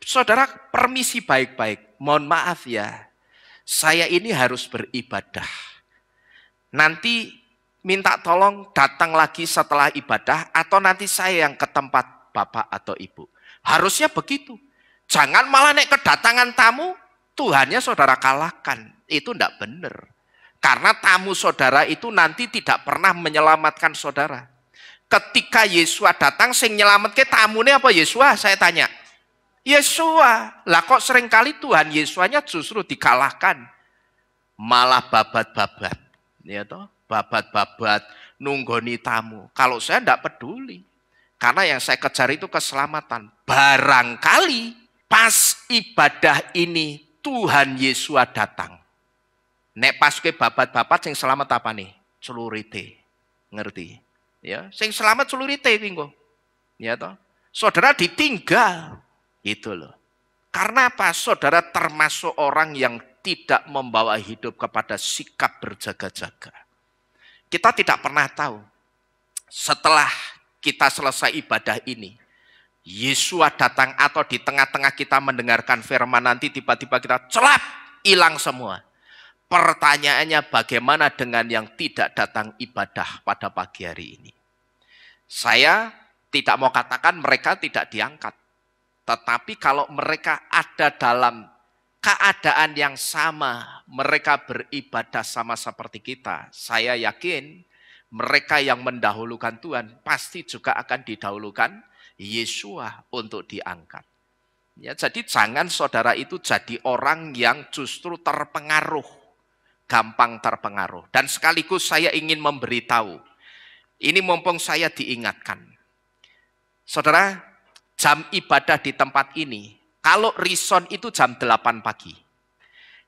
Saudara permisi baik-baik. Mohon maaf ya. Saya ini harus beribadah. Nanti minta tolong datang lagi setelah ibadah atau nanti saya yang ke tempat Bapak atau Ibu. Harusnya begitu. Jangan malah naik kedatangan tamu, Tuhannya saudara kalahkan. Itu tidak benar. Karena tamu saudara itu nanti tidak pernah menyelamatkan saudara. Ketika Yesua datang, sing nyelametke tamune apa Yesua? Saya tanya. Yesua. Lah kok seringkali Tuhan Yesuanya justru dikalahkan. Malah babat-babat. Ya toh? Babat-babat, nunggoni tamu. Kalau saya tidak peduli. Karena yang saya kejar itu keselamatan. Barangkali pas ibadah ini Tuhan Yesus datang. Nek pas ke babat-babat sing selamat apa nih? Celurite. Ngerti? Ya, sing selamat celurite pinggo. Ya toh? Saudara ditinggal. Gitu loh. Karena apa? Saudara termasuk orang yang tidak membawa hidup kepada sikap berjaga-jaga. Kita tidak pernah tahu. Setelah kita selesai ibadah ini, Yesus datang atau di tengah-tengah kita mendengarkan firman nanti tiba-tiba kita celap, hilang semua. Pertanyaannya bagaimana dengan yang tidak datang ibadah pada pagi hari ini? Saya tidak mau katakan mereka tidak diangkat. Tetapi kalau mereka ada dalam keadaan yang sama, mereka beribadah sama seperti kita, saya yakin mereka yang mendahulukan Tuhan pasti juga akan didahulukan Yesua untuk diangkat. Ya, jadi jangan saudara itu jadi orang yang justru terpengaruh, gampang terpengaruh. Dan sekaligus saya ingin memberitahu, ini mumpung saya diingatkan. Saudara, jam ibadah di tempat ini, kalau rison itu jam 8 pagi.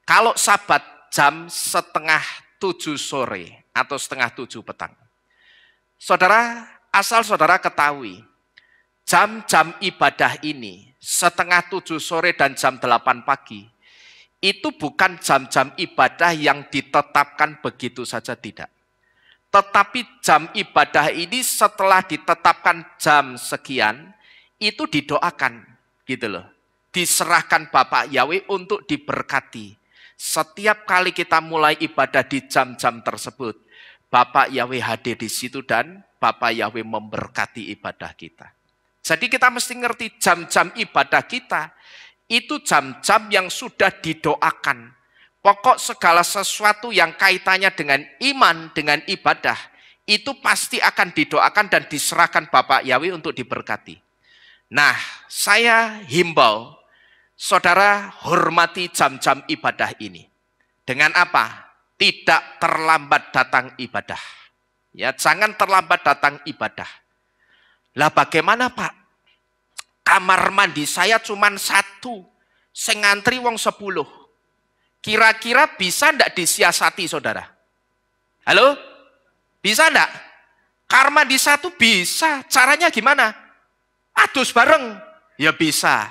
Kalau Sabat jam setengah 7 sore atau setengah 7 petang. Saudara, asal saudara ketahui, jam-jam ibadah ini setengah 7 sore dan jam 8 pagi, itu bukan jam-jam ibadah yang ditetapkan begitu saja, tidak. Tetapi jam ibadah ini setelah ditetapkan jam sekian, itu didoakan, gitu loh. Diserahkan Bapak Yahweh untuk diberkati. Setiap kali kita mulai ibadah di jam-jam tersebut, Bapak Yahweh hadir di situ dan Bapak Yahweh memberkati ibadah kita. Jadi kita mesti ngerti jam-jam ibadah kita, itu jam-jam yang sudah didoakan. Pokok segala sesuatu yang kaitannya dengan iman, dengan ibadah, itu pasti akan didoakan dan diserahkan Bapak Yahweh untuk diberkati. Nah, saya himbau, saudara hormati jam-jam ibadah ini. Dengan apa? Tidak terlambat datang ibadah. Ya, jangan terlambat datang ibadah. Lah bagaimana Pak? Kamar mandi saya cuma 1, sing ngantri wong 10. Kira-kira bisa enggak disiasati saudara? Halo? Bisa enggak? Kamar mandi 1 bisa. Caranya gimana? Adus bareng, ya bisa.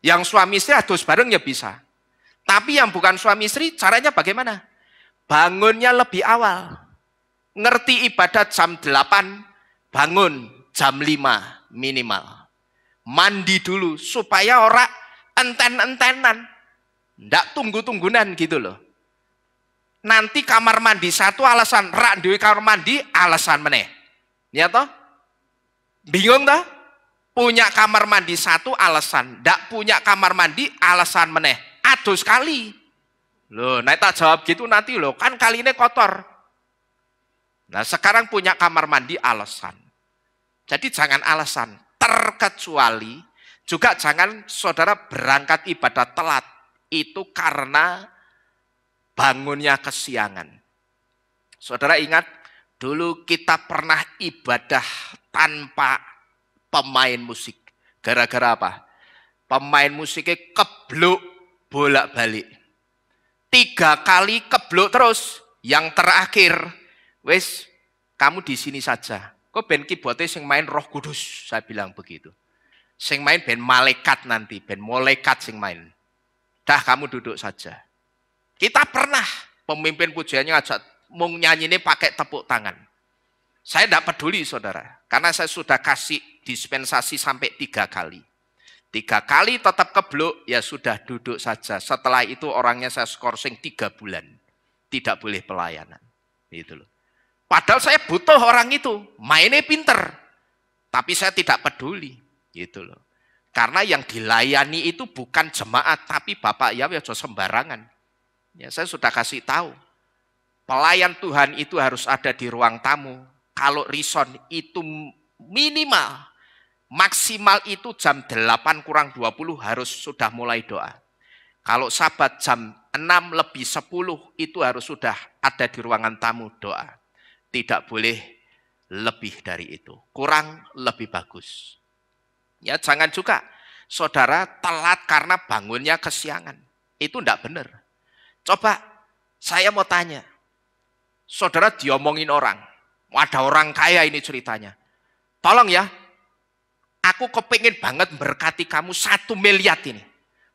Yang suami istri adus bareng ya bisa. Tapi yang bukan suami istri, caranya bagaimana? Bangunnya lebih awal. Ngerti ibadah jam 8, bangun jam 5 minimal. Mandi dulu, supaya orang enten-entenan. Ndak tunggu-tunggunan gitu loh. Nanti kamar mandi 1 alasan, rak duwe kamar mandi alasan meneh. Ya toh? Bingung toh? Punya kamar mandi 1 alasan, ndak punya kamar mandi alasan meneh. Aduh sekali. Loh, nah tak jawab gitu nanti loh, kan kali ini kotor. Nah sekarang punya kamar mandi alasan. Jadi jangan alasan, terkecuali juga jangan saudara berangkat ibadah telat. Itu karena bangunnya kesiangan. Saudara ingat, dulu kita pernah ibadah tanpa pemain musik. Gara-gara apa? Pemain musiknya kebluk bolak-balik. 3 kali kebluk terus. Yang terakhir, wes kamu di sini saja. Kok ben keyboardnya sing main Roh Kudus, saya bilang begitu. Sing main ben malaikat nanti, ben malaikat sing main. Dah kamu duduk saja. Kita pernah pemimpin pujiannya ngajak mau nyanyi ini pakai tepuk tangan. Saya tidak peduli saudara, karena saya sudah kasih dispensasi sampai 3 kali. 3 kali tetap kebluk, ya sudah duduk saja. Setelah itu orangnya saya skorsing 3 bulan. Tidak boleh pelayanan. Gitu loh. Padahal saya butuh orang itu, mainnya pinter. Tapi saya tidak peduli, gitu loh. Karena yang dilayani itu bukan jemaat, tapi Bapak Yahweh sembarangan. Ya, saya sudah kasih tahu. Pelayan Tuhan itu harus ada di ruang tamu. Kalau rison itu minimal, maksimal itu jam 8 kurang 20 harus sudah mulai doa. Kalau sabat jam 6 lebih 10 itu harus sudah ada di ruangan tamu doa. Tidak boleh lebih dari itu. Kurang lebih bagus. Ya, jangan juga saudara telat karena bangunnya kesiangan. Itu enggak benar. Coba saya mau tanya. Saudara diomongin orang. Ada orang kaya ini ceritanya. Tolong ya, aku kepingin banget berkati kamu 1 miliar ini.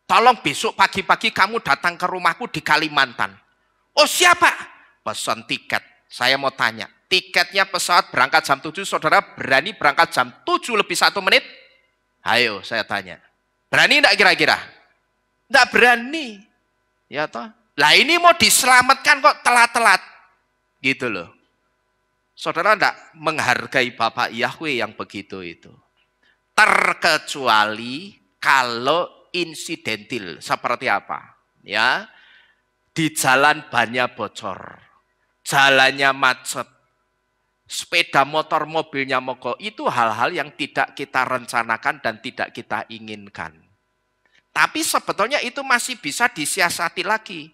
Tolong besok pagi-pagi kamu datang ke rumahku di Kalimantan. Oh siapa? Pesan tiket. Saya mau tanya. Tiketnya pesawat berangkat jam 7, saudara berani berangkat jam 7 lebih 1 menit? Ayo saya tanya. Berani enggak kira-kira? Enggak berani. Ya toh? Lah ini mau diselamatkan kok telat-telat. Gitu loh. Saudara enggak menghargai Bapak Yahweh yang begitu itu. Terkecuali kalau insidentil. Seperti apa? Ya, di jalan bannya bocor. Jalannya macet. Sepeda motor mobilnya mogok, itu hal-hal yang tidak kita rencanakan dan tidak kita inginkan. Tapi sebetulnya itu masih bisa disiasati lagi.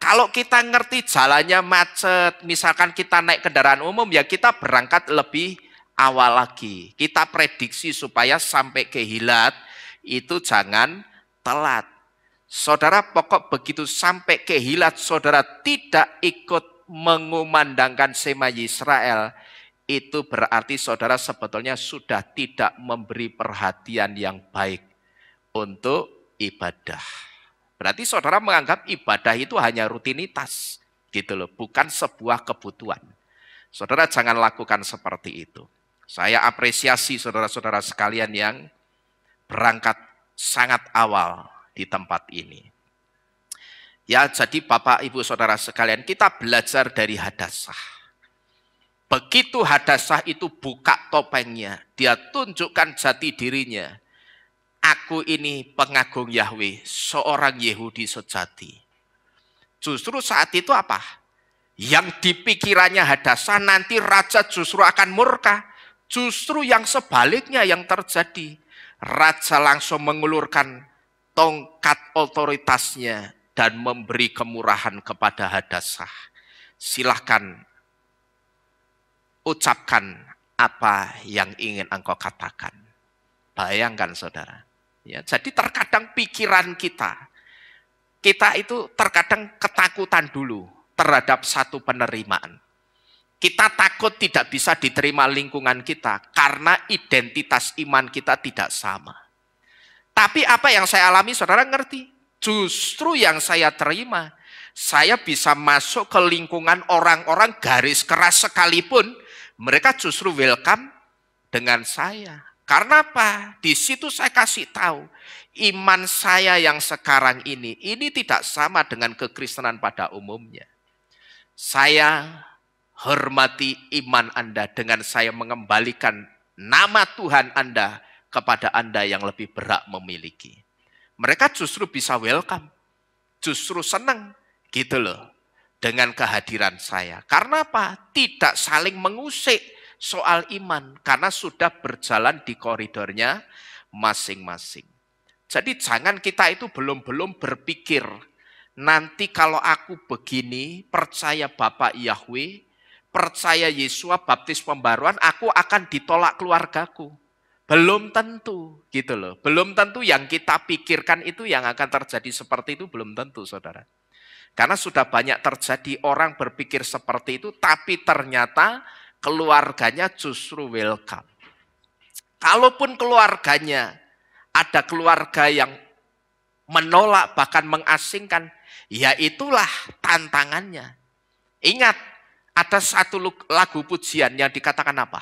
Kalau kita ngerti jalannya macet, misalkan kita naik kendaraan umum, ya kita berangkat lebih awal lagi. Kita prediksi supaya sampai ke Hilat, itu jangan telat. Saudara pokok begitu sampai ke Hilat, saudara tidak ikut mengumandangkan Shema Yisrael, itu berarti saudara sebetulnya sudah tidak memberi perhatian yang baik untuk ibadah. Berarti saudara menganggap ibadah itu hanya rutinitas, gitu loh, bukan sebuah kebutuhan. Saudara jangan lakukan seperti itu. Saya apresiasi saudara-saudara sekalian yang berangkat sangat awal di tempat ini. Ya, jadi Bapak Ibu Saudara sekalian, kita belajar dari Hadassah. Begitu Hadassah itu buka topengnya, dia tunjukkan jati dirinya. Aku ini pengagung Yahweh, seorang Yehudi sejati. Justru saat itu apa? Yang dipikirannya Hadassah nanti raja justru akan murka. Justru yang sebaliknya yang terjadi. Raja langsung mengulurkan tongkat otoritasnya dan memberi kemurahan kepada Hadassah. Silahkan ucapkan apa yang ingin engkau katakan. Bayangkan saudara. Ya, jadi terkadang pikiran kita itu terkadang ketakutan dulu terhadap satu penerimaan. Kita takut tidak bisa diterima lingkungan kita karena identitas iman kita tidak sama. Tapi apa yang saya alami saudara ngerti? Justru yang saya terima, saya bisa masuk ke lingkungan orang-orang garis keras sekalipun, mereka justru welcome dengan saya. Karena apa? Di situ saya kasih tahu, iman saya yang sekarang ini tidak sama dengan kekristenan pada umumnya. Saya hormati iman Anda dengan saya mengembalikan nama Tuhan Anda kepada Anda yang lebih berhak memiliki. Mereka justru bisa welcome, justru senang gitu loh dengan kehadiran saya. Karena apa? Tidak saling mengusik soal iman karena sudah berjalan di koridornya masing-masing. Jadi jangan kita itu belum berpikir nanti kalau aku begini percaya Bapak Yahweh, percaya Yesua baptis pembaruan, aku akan ditolak keluargaku. Belum tentu gitu loh. Belum tentu yang kita pikirkan itu yang akan terjadi seperti itu, belum tentu saudara. Karena sudah banyak terjadi orang berpikir seperti itu tapi ternyata keluarganya justru welcome. Kalaupun keluarganya ada keluarga yang menolak bahkan mengasingkan, ya itulah tantangannya. Ingat, ada satu lagu pujian yang dikatakan apa?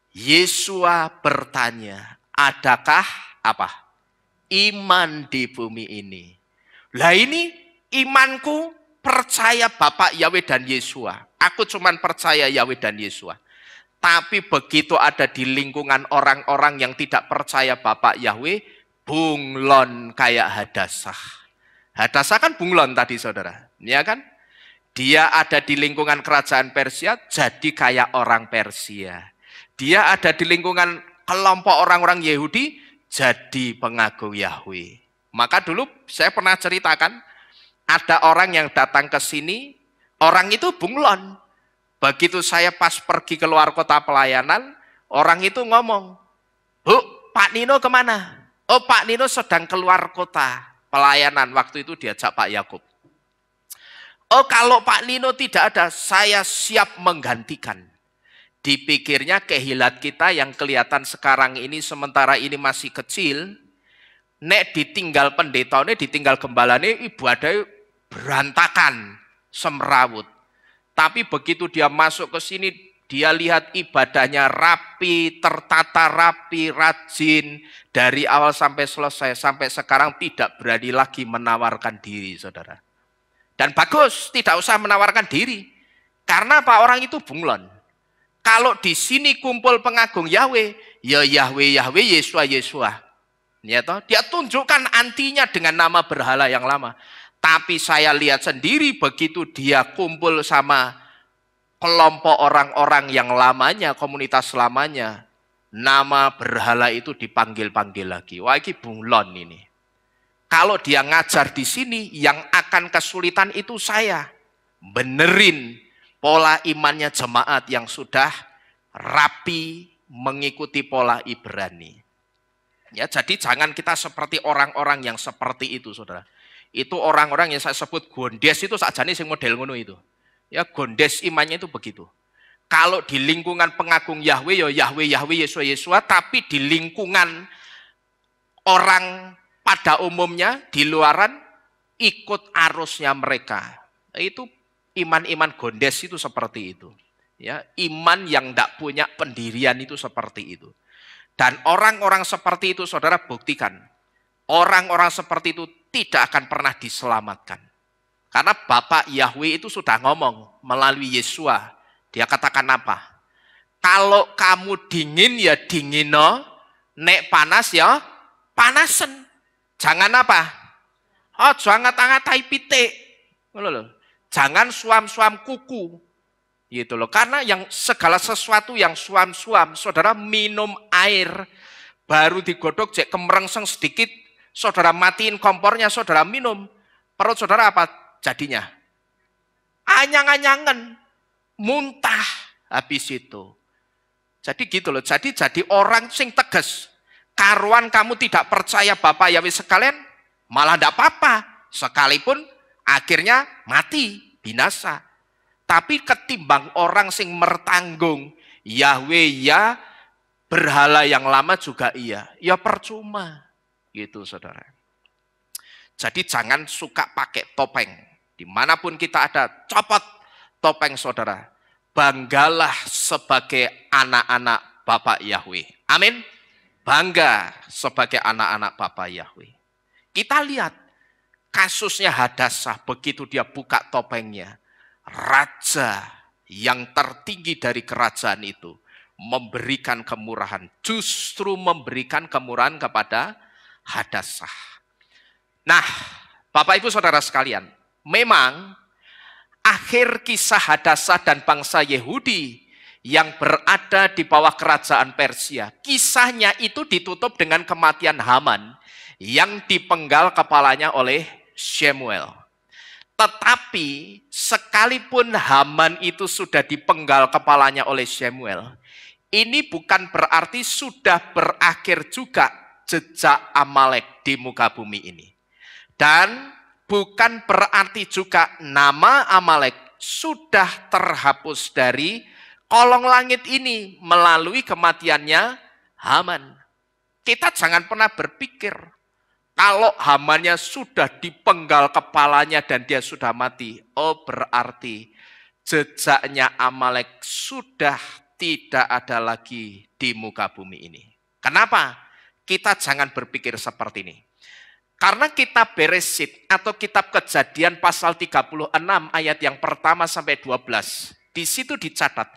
Yesua bertanya, adakah apa? Iman di bumi ini. Lah ini imanku percaya Bapak Yahweh dan Yesua. Aku cuman percaya Yahweh dan Yesua. Tapi begitu ada di lingkungan orang-orang yang tidak percaya Bapak Yahweh, bunglon kayak Hadasah. Hadasah kan bunglon tadi saudara, ya kan? Dia ada di lingkungan kerajaan Persia, jadi kayak orang Persia. Dia ada di lingkungan kelompok orang-orang Yahudi, jadi pengagung Yahweh. Maka dulu saya pernah ceritakan, ada orang yang datang ke sini, orang itu bunglon. Begitu saya pas pergi keluar kota pelayanan, orang itu ngomong, "Bu, Pak Nino kemana?" "Oh, Pak Nino sedang keluar kota pelayanan." Waktu itu diajak Pak Yakub. "Oh, kalau Pak Nino tidak ada, saya siap menggantikan." Dipikirnya kehilat kita yang kelihatan sekarang ini, sementara ini masih kecil, nek ditinggal pendetanya, ditinggal gembalanya, ibadahnya berantakan, semrawut. Tapi begitu dia masuk ke sini, dia lihat ibadahnya rapi, tertata rapi, rajin, dari awal sampai selesai, sampai sekarang tidak berani lagi menawarkan diri, saudara. Dan bagus, tidak usah menawarkan diri. Karena apa? Orang itu bunglon. Kalau di sini kumpul pengagung Yahweh, ya Yahweh, Yahweh, Yesua, Yesua. Ya toh? Dia tunjukkan antinya dengan nama berhala yang lama. Tapi saya lihat sendiri begitu dia kumpul sama kelompok orang-orang yang lamanya, komunitas lamanya, nama berhala itu dipanggil-panggil lagi. Wah, ini bunglon ini. Kalau dia ngajar di sini, yang akan kesulitan itu saya. Benerin pola imannya jemaat yang sudah rapi mengikuti pola Ibrani. Ya, jadi jangan kita seperti orang-orang yang seperti itu, saudara. Itu orang-orang yang saya sebut gondes itu sakjane sing model ngono itu. Ya, gondes imannya itu begitu. Kalau di lingkungan pengagung Yahweh, ya Yahweh, Yahweh, Yesua, Yesua, tapi di lingkungan orang pada umumnya di luaran ikut arusnya mereka. Itu iman-iman gondes itu seperti itu. Ya, iman yang tidak punya pendirian itu seperti itu. Dan orang-orang seperti itu, saudara, buktikan. Orang-orang seperti itu tidak akan pernah diselamatkan. Karena Bapak Yahweh itu sudah ngomong melalui Yesua. Dia katakan apa? Kalau kamu dingin ya dingino, nek panas ya panasen. Jangan apa? Oh, jangan ngatai pitik. Jangan suam-suam kuku. Gitu loh. Karena yang segala sesuatu yang suam-suam, saudara minum air, baru digodok cek kemerengseng sedikit, saudara matiin kompornya, saudara minum. Perut saudara apa jadinya? Anyang-anyangan, muntah habis itu. Jadi gitu loh. Jadi orang sing tegas. Karuan kamu tidak percaya Bapak Yahweh sekalian, malah tidak apa-apa. Sekalipun akhirnya mati, binasa. Tapi ketimbang orang sing mertanggung, Yahweh ya, berhala yang lama juga iya. Ya percuma. Gitu saudara. Jadi jangan suka pakai topeng. Dimanapun kita ada, copot topeng saudara. Banggalah sebagai anak-anak Bapak Yahweh. Amin. Bangga sebagai anak-anak Bapak Yahweh. Kita lihat kasusnya Hadasah, begitu dia buka topengnya. Raja yang tertinggi dari kerajaan itu memberikan kemurahan. Justru memberikan kemurahan kepada Hadasah. Nah, Bapak Ibu Saudara sekalian, memang akhir kisah Hadasah dan bangsa Yahudi yang berada di bawah kerajaan Persia, kisahnya itu ditutup dengan kematian Haman yang dipenggal kepalanya oleh Shemuel. Tetapi sekalipun Haman itu sudah dipenggal kepalanya oleh Shemuel, ini bukan berarti sudah berakhir juga jejak Amalek di muka bumi ini. Dan bukan berarti juga nama Amalek sudah terhapus dari kolong langit ini melalui kematiannya Haman. Kita jangan pernah berpikir kalau Hamannya sudah dipenggal kepalanya dan dia sudah mati. Oh, berarti jejaknya Amalek sudah tidak ada lagi di muka bumi ini. Kenapa? Kita jangan berpikir seperti ini. Karena kitab Beresit atau kitab Kejadian pasal 36 ayat yang pertama sampai 12. Di situ dicatat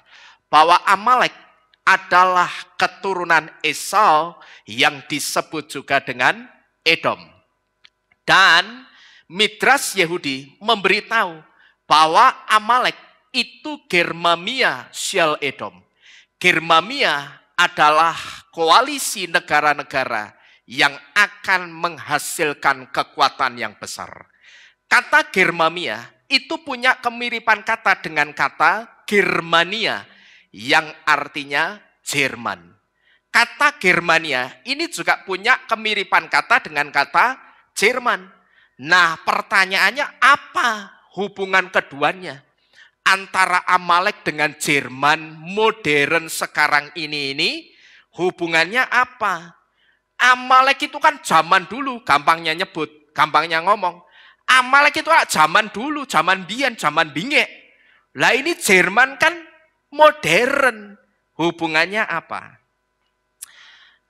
bahwa Amalek adalah keturunan Esau yang disebut juga dengan Edom. Dan Midrash Yehudi memberitahu bahwa Amalek itu Germamia Sial Edom. Germamia adalah koalisi negara-negara yang akan menghasilkan kekuatan yang besar. Kata Germamia itu punya kemiripan kata dengan kata Germania yang artinya Jerman. Kata Germania ini juga punya kemiripan kata dengan kata Jerman. Nah, pertanyaannya apa hubungan keduanya antara Amalek dengan Jerman modern sekarang ini hubungannya apa? Amalek itu kan zaman dulu, gampangnya nyebut, gampangnya ngomong. Amalek itu zaman dulu, zaman biyen, zaman bingek. Lah ini Jerman kan modern. Hubungannya apa?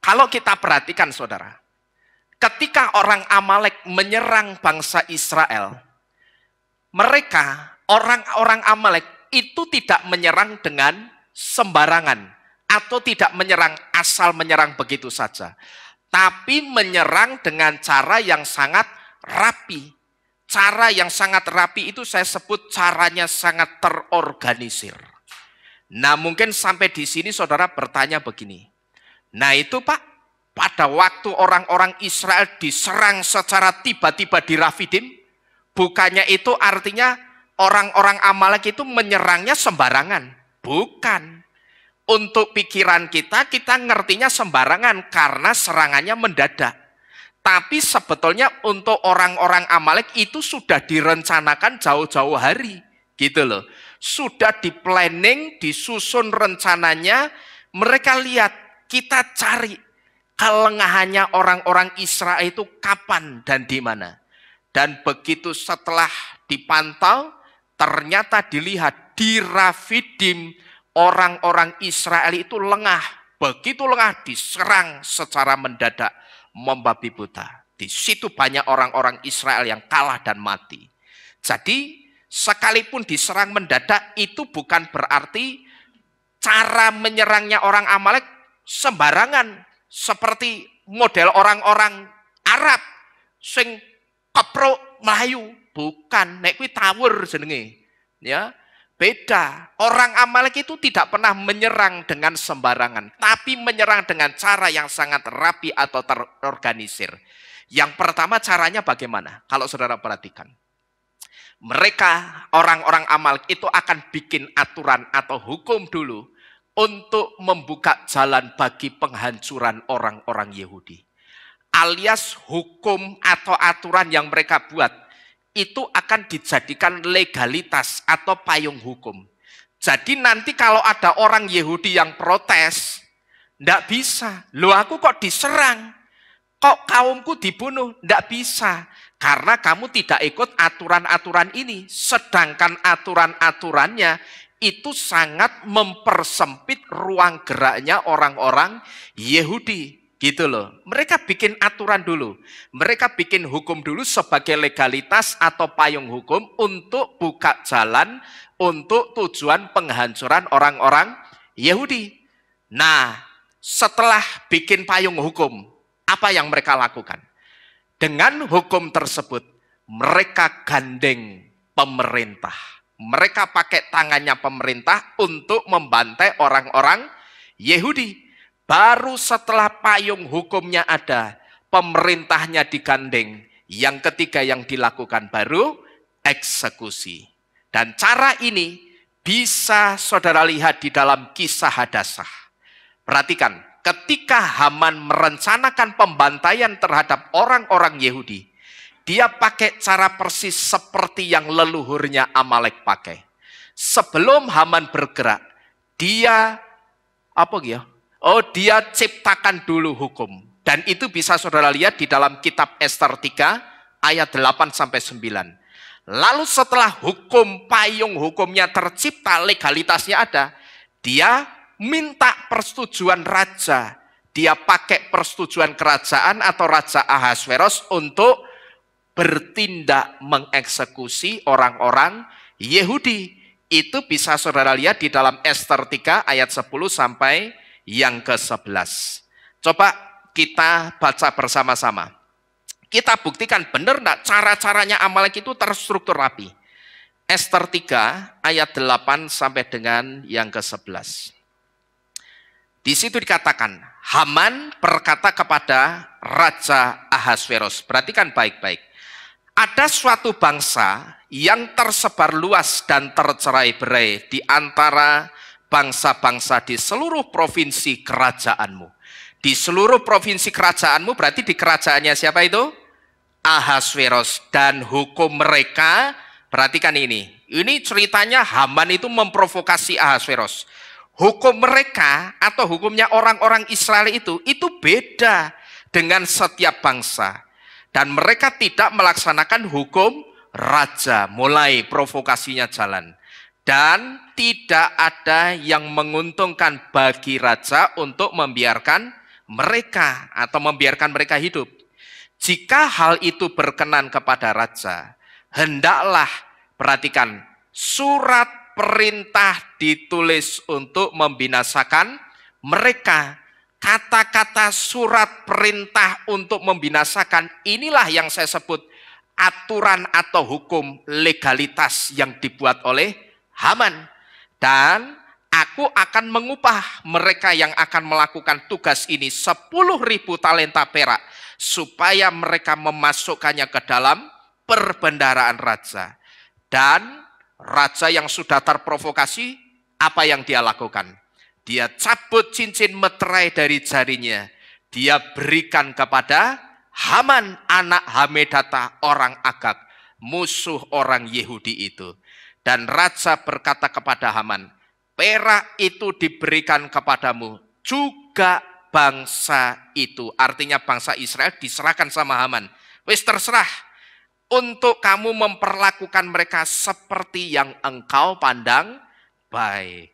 Kalau kita perhatikan saudara, ketika orang Amalek menyerang bangsa Israel, mereka, orang-orang Amalek itu tidak menyerang dengan sembarangan atau tidak menyerang asal menyerang begitu saja. Tapi menyerang dengan cara yang sangat rapi. Cara yang sangat rapi itu saya sebut caranya sangat terorganisir. Nah, mungkin sampai di sini saudara bertanya begini. Nah itu Pak, pada waktu orang-orang Israel diserang secara tiba-tiba di Rafidim, bukannya itu artinya orang-orang Amalek itu menyerangnya sembarangan? Bukan. Untuk pikiran kita ngertinya sembarangan karena serangannya mendadak. Tapi sebetulnya untuk orang-orang Amalek itu sudah direncanakan jauh-jauh hari. Gitu loh. Sudah di-planning, disusun rencananya. Mereka lihat, kita cari kelengahannya orang-orang Israel itu kapan dan di mana. Dan begitu setelah dipantau, ternyata dilihat di Rafidim, orang-orang Israel itu lengah. Begitu lengah diserang secara mendadak, membabi buta. Di situ banyak orang-orang Israel yang kalah dan mati. Jadi sekalipun diserang mendadak itu bukan berarti cara menyerangnya orang Amalek sembarangan seperti model orang-orang Arab sing keprok melayu. Bukan, nek kuwi tawur jenenge. Ya. Beda, orang Amalek itu tidak pernah menyerang dengan sembarangan, tapi menyerang dengan cara yang sangat rapi atau terorganisir. Yang pertama caranya bagaimana? Kalau saudara perhatikan. Mereka, orang-orang Amalek itu akan bikin aturan atau hukum dulu untuk membuka jalan bagi penghancuran orang-orang Yahudi. Alias hukum atau aturan yang mereka buat itu akan dijadikan legalitas atau payung hukum. Jadi nanti kalau ada orang Yahudi yang protes, enggak bisa. Loh aku kok diserang? Kok kaumku dibunuh? Enggak bisa. Karena kamu tidak ikut aturan-aturan ini. Sedangkan aturan-aturannya itu sangat mempersempit ruang geraknya orang-orang Yahudi. Gitu loh. Mereka bikin aturan dulu. Mereka bikin hukum dulu sebagai legalitas atau payung hukum untuk buka jalan untuk tujuan penghancuran orang-orang Yahudi. Nah, setelah bikin payung hukum, apa yang mereka lakukan? Dengan hukum tersebut, mereka gandeng pemerintah. Mereka pakai tangannya pemerintah untuk membantai orang-orang Yahudi. Baru setelah payung hukumnya ada, pemerintahnya digandeng. Yang ketiga yang dilakukan baru eksekusi. Dan cara ini bisa saudara lihat di dalam kisah Hadasah. Perhatikan, ketika Haman merencanakan pembantaian terhadap orang-orang Yahudi, dia pakai cara persis seperti yang leluhurnya Amalek pakai. Sebelum Haman bergerak, dia dia ciptakan dulu hukum. Dan itu bisa saudara lihat di dalam kitab Ester 3 ayat 8-9. Lalu setelah hukum, payung hukumnya tercipta, legalitasnya ada, dia minta persetujuan raja dia pakai persetujuan kerajaan atau Raja Ahasveros untuk bertindak mengeksekusi orang-orang Yahudi. Itu bisa saudara lihat di dalam Ester 3 ayat 10 sampai yang ke-11. Coba kita baca bersama-sama. Kita buktikan benar enggak cara-caranya Amalek itu terstruktur rapi. Ester 3 ayat 8 sampai dengan yang ke-11. Di situ dikatakan, Haman berkata kepada Raja Ahasveros, perhatikan baik-baik. Ada suatu bangsa yang tersebar luas dan tercerai-berai di antara bangsa-bangsa di seluruh provinsi kerajaanmu. Di seluruh provinsi kerajaanmu berarti di kerajaannya siapa itu? Ahasveros. Dan hukum mereka, perhatikan ini ceritanya Haman itu memprovokasi Ahasveros. Hukum mereka atau hukumnya orang-orang Israel itu beda dengan setiap bangsa. Dan mereka tidak melaksanakan hukum raja, mulai provokasinya jalan. Dan tidak ada yang menguntungkan bagi raja untuk membiarkan mereka hidup. Jika hal itu berkenan kepada raja, hendaklah, perhatikan, surat perintah ditulis untuk membinasakan mereka. Kata-kata surat perintah untuk membinasakan, inilah yang saya sebut aturan atau hukum legalitas yang dibuat oleh Haman. Dan aku akan mengupah mereka yang akan melakukan tugas ini 10.000 talenta perak, supaya mereka memasukkannya ke dalam perbendaharaan raja. Dan raja yang sudah terprovokasi, apa yang dia lakukan? Dia cabut cincin meterai dari jarinya. Dia berikan kepada Haman, anak Hamedata, orang Agag, musuh orang Yahudi itu. Dan raja berkata kepada Haman, perak itu diberikan kepadamu, juga bangsa itu. Artinya bangsa Israel diserahkan sama Haman. Wis terserah, untuk kamu memperlakukan mereka seperti yang engkau pandang baik.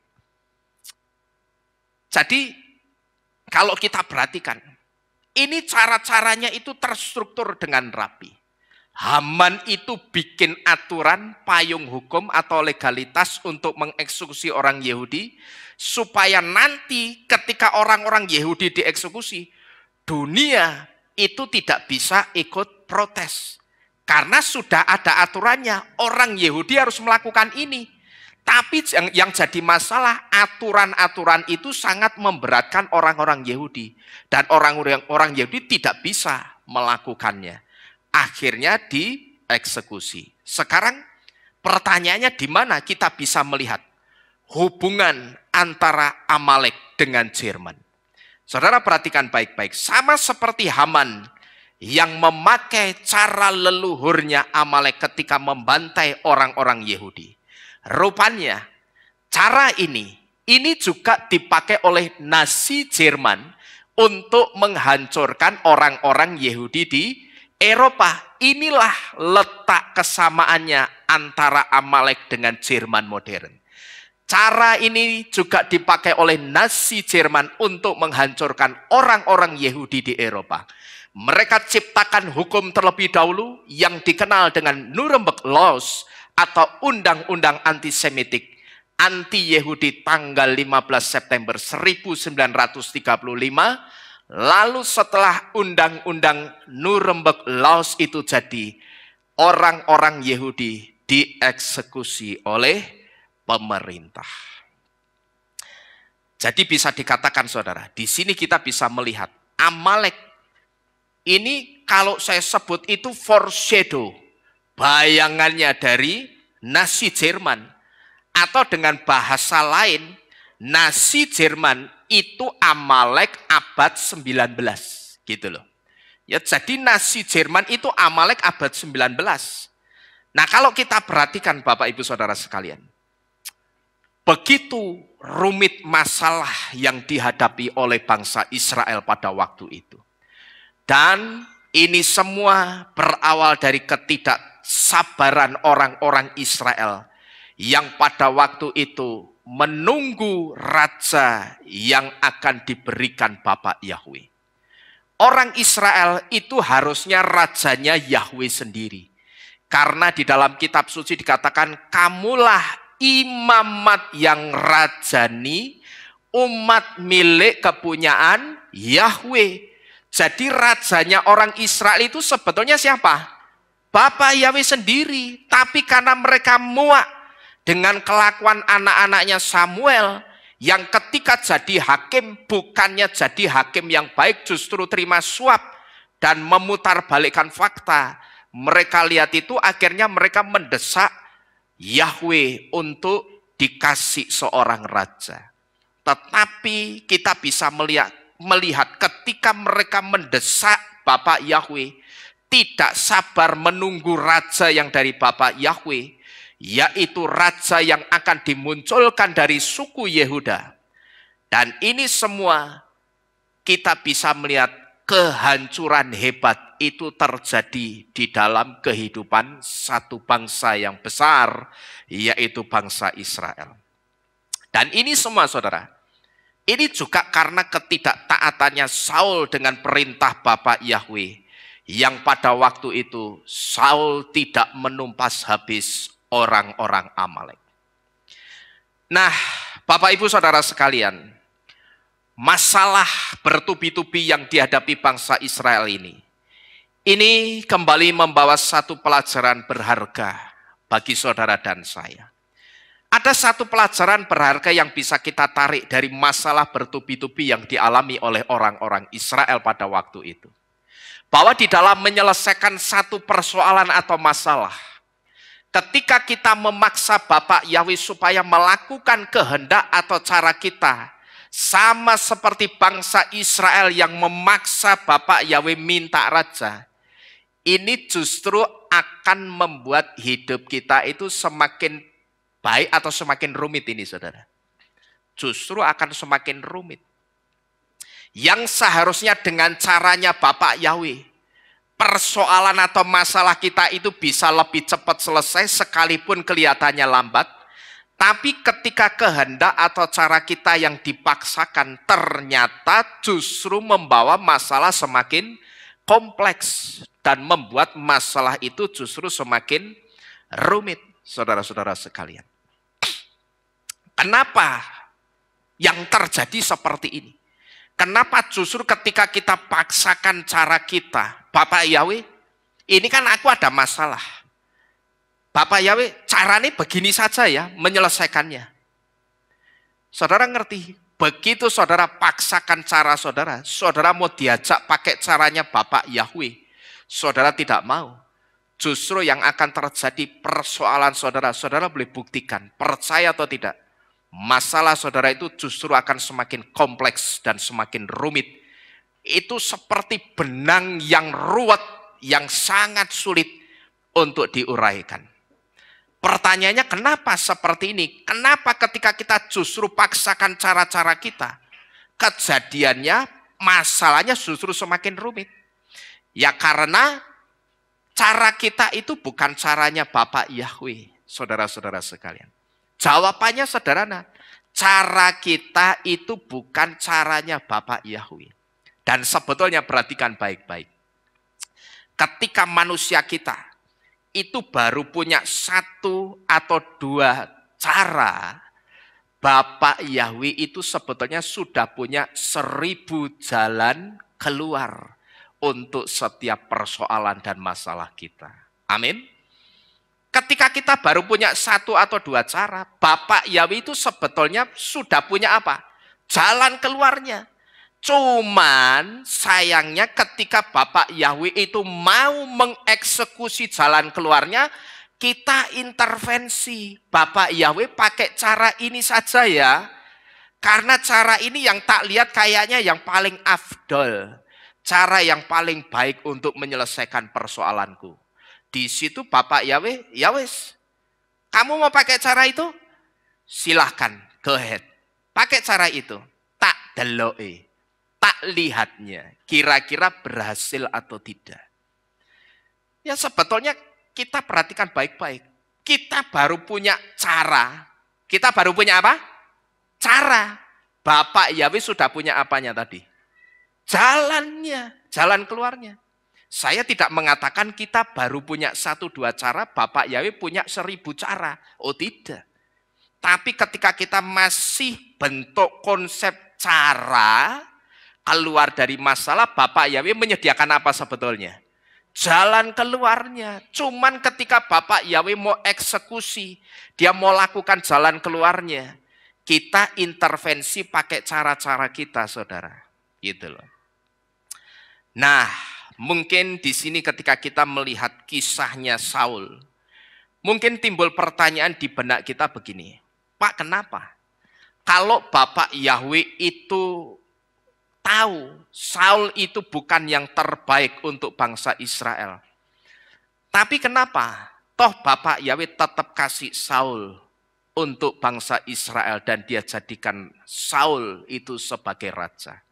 Jadi kalau kita perhatikan, ini cara-caranya itu terstruktur dengan rapi. Haman itu bikin aturan, payung hukum atau legalitas untuk mengeksekusi orang Yahudi, supaya nanti ketika orang-orang Yahudi dieksekusi, dunia itu tidak bisa ikut protes. Karena sudah ada aturannya, orang Yahudi harus melakukan ini. Tapi yang jadi masalah, aturan-aturan itu sangat memberatkan orang-orang Yahudi. Dan orang-orang Yahudi tidak bisa melakukannya. Akhirnya dieksekusi. Sekarang pertanyaannya, di mana kita bisa melihat hubungan antara Amalek dengan Jerman? Saudara perhatikan baik-baik. Sama seperti Haman yang memakai cara leluhurnya Amalek ketika membantai orang-orang Yahudi. Rupanya cara ini juga dipakai oleh Nazi Jerman untuk menghancurkan orang-orang Yahudi di Eropa. Inilah letak kesamaannya antara Amalek dengan Jerman modern. Cara ini juga dipakai oleh Nazi Jerman untuk menghancurkan orang-orang Yahudi di Eropa. Mereka ciptakan hukum terlebih dahulu yang dikenal dengan Nuremberg Laws atau undang-undang antisemitik anti-Yahudi tanggal 15 September 1935. Lalu setelah undang-undang Nuremberg Laws itu jadi, orang-orang Yahudi dieksekusi oleh pemerintah. Jadi bisa dikatakan saudara, di sini kita bisa melihat Amalek ini kalau saya sebut itu foreshadow, bayangannya dari Nazi Jerman. Atau dengan bahasa lain, Nazi Jerman itu Amalek abad 19. Gitu loh. Ya, jadi Nazi Jerman itu Amalek abad 19. Nah kalau kita perhatikan Bapak Ibu Saudara sekalian, begitu rumit masalah yang dihadapi oleh bangsa Israel pada waktu itu. Dan ini semua berawal dari ketidaksabaran orang-orang Israel yang pada waktu itu menunggu raja yang akan diberikan Bapa Yahweh. Orang Israel itu harusnya rajanya Yahweh sendiri. Karena di dalam kitab suci dikatakan, kamulah imamat yang rajani, umat milik kepunyaan Yahweh. Jadi rajanya orang Israel itu sebetulnya siapa? Bapa Yahweh sendiri. Tapi karena mereka muak dengan kelakuan anak-anaknya Samuel, yang ketika jadi hakim bukannya jadi hakim yang baik, justru terima suap dan memutarbalikkan fakta. Mereka lihat itu, akhirnya mereka mendesak Yahweh untuk dikasih seorang raja. Tetapi kita bisa melihat ketika mereka mendesak Bapak Yahweh, tidak sabar menunggu raja yang dari Bapak Yahweh, yaitu raja yang akan dimunculkan dari suku Yehuda. Dan ini semua kita bisa melihat kehancuran hebat itu terjadi di dalam kehidupan satu bangsa yang besar, yaitu bangsa Israel. Dan ini semua saudara, ini juga karena ketidaktaatannya Saul dengan perintah Bapak Yahweh, yang pada waktu itu Saul tidak menumpas habis orang-orang Amalek. Nah, Bapak Ibu Saudara sekalian, masalah bertubi-tubi yang dihadapi bangsa Israel ini kembali membawa satu pelajaran berharga bagi saudara dan saya. Ada satu pelajaran berharga yang bisa kita tarik dari masalah bertubi-tubi yang dialami oleh orang-orang Israel pada waktu itu. Bahwa di dalam menyelesaikan satu persoalan atau masalah, ketika kita memaksa Bapak Yahweh supaya melakukan kehendak atau cara kita, sama seperti bangsa Israel yang memaksa Bapak Yahweh minta raja, ini justru akan membuat hidup kita itu semakin baik atau semakin rumit ini saudara. Justru akan semakin rumit. Yang seharusnya dengan caranya Bapak Yahweh, persoalan atau masalah kita itu bisa lebih cepat selesai sekalipun kelihatannya lambat. Tapi ketika kehendak atau cara kita yang dipaksakan ternyata justru membawa masalah semakin kompleks dan membuat masalah itu justru semakin rumit, saudara-saudara sekalian. Kenapa yang terjadi seperti ini? Kenapa justru ketika kita paksakan cara kita, Bapak Yahweh, ini kan aku ada masalah. Bapak Yahweh, caranya begini saja ya, menyelesaikannya. Saudara ngerti, begitu saudara paksakan cara saudara, saudara mau diajak pakai caranya Bapak Yahweh, saudara tidak mau. Justru yang akan terjadi persoalan saudara, saudara boleh buktikan, percaya atau tidak. Masalah saudara itu justru akan semakin kompleks dan semakin rumit. Itu seperti benang yang ruwet, yang sangat sulit untuk diuraikan. Pertanyaannya kenapa seperti ini? Kenapa ketika kita justru paksakan cara-cara kita, kejadiannya, masalahnya justru semakin rumit? Ya karena cara kita itu bukan caranya Bapak Yahweh, saudara-saudara sekalian. Jawabannya sederhana, cara kita itu bukan caranya Bapak Yahweh. Dan sebetulnya perhatikan baik-baik. Ketika manusia kita itu baru punya satu atau dua cara, Bapak Yahweh itu sebetulnya sudah punya 1000 jalan keluar untuk setiap persoalan dan masalah kita. Amin. Ketika kita baru punya satu atau dua cara, Bapak Yahweh itu sebetulnya sudah punya apa? Jalan keluarnya. Cuman sayangnya ketika Bapak Yahweh itu mau mengeksekusi jalan keluarnya, kita intervensi. Bapak Yahweh pakai cara ini saja ya. Karena cara ini yang tak lihat kayaknya yang paling afdol. Cara yang paling baik untuk menyelesaikan persoalanku. Di situ Bapak Yahweh, ya wes, kamu mau pakai cara itu? Silahkan, go ahead. Pakai cara itu. Tak deloe, tak lihatnya, kira-kira berhasil atau tidak. Ya sebetulnya kita perhatikan baik-baik. Kita baru punya cara. Kita baru punya apa? cara. Bapak Yahweh sudah punya apanya tadi? Jalannya, jalan keluarnya. Saya tidak mengatakan kita baru punya 1-2 cara, Bapak Yahweh punya 1000 cara. Oh tidak. Tapi ketika kita masih bentuk konsep cara, keluar dari masalah, Bapak Yahweh menyediakan apa sebetulnya? Jalan keluarnya. Cuman ketika Bapak Yahweh mau eksekusi, dia mau lakukan jalan keluarnya, kita intervensi pakai cara-cara kita, saudara. Gitu loh. Nah, mungkin di sini ketika kita melihat kisahnya Saul, mungkin timbul pertanyaan di benak kita begini, Pak, kenapa? Kalau Bapak Yahweh itu tahu Saul itu bukan yang terbaik untuk bangsa Israel, tapi kenapa? Toh Bapak Yahweh tetap kasih Saul untuk bangsa Israel dan dia jadikan Saul itu sebagai raja.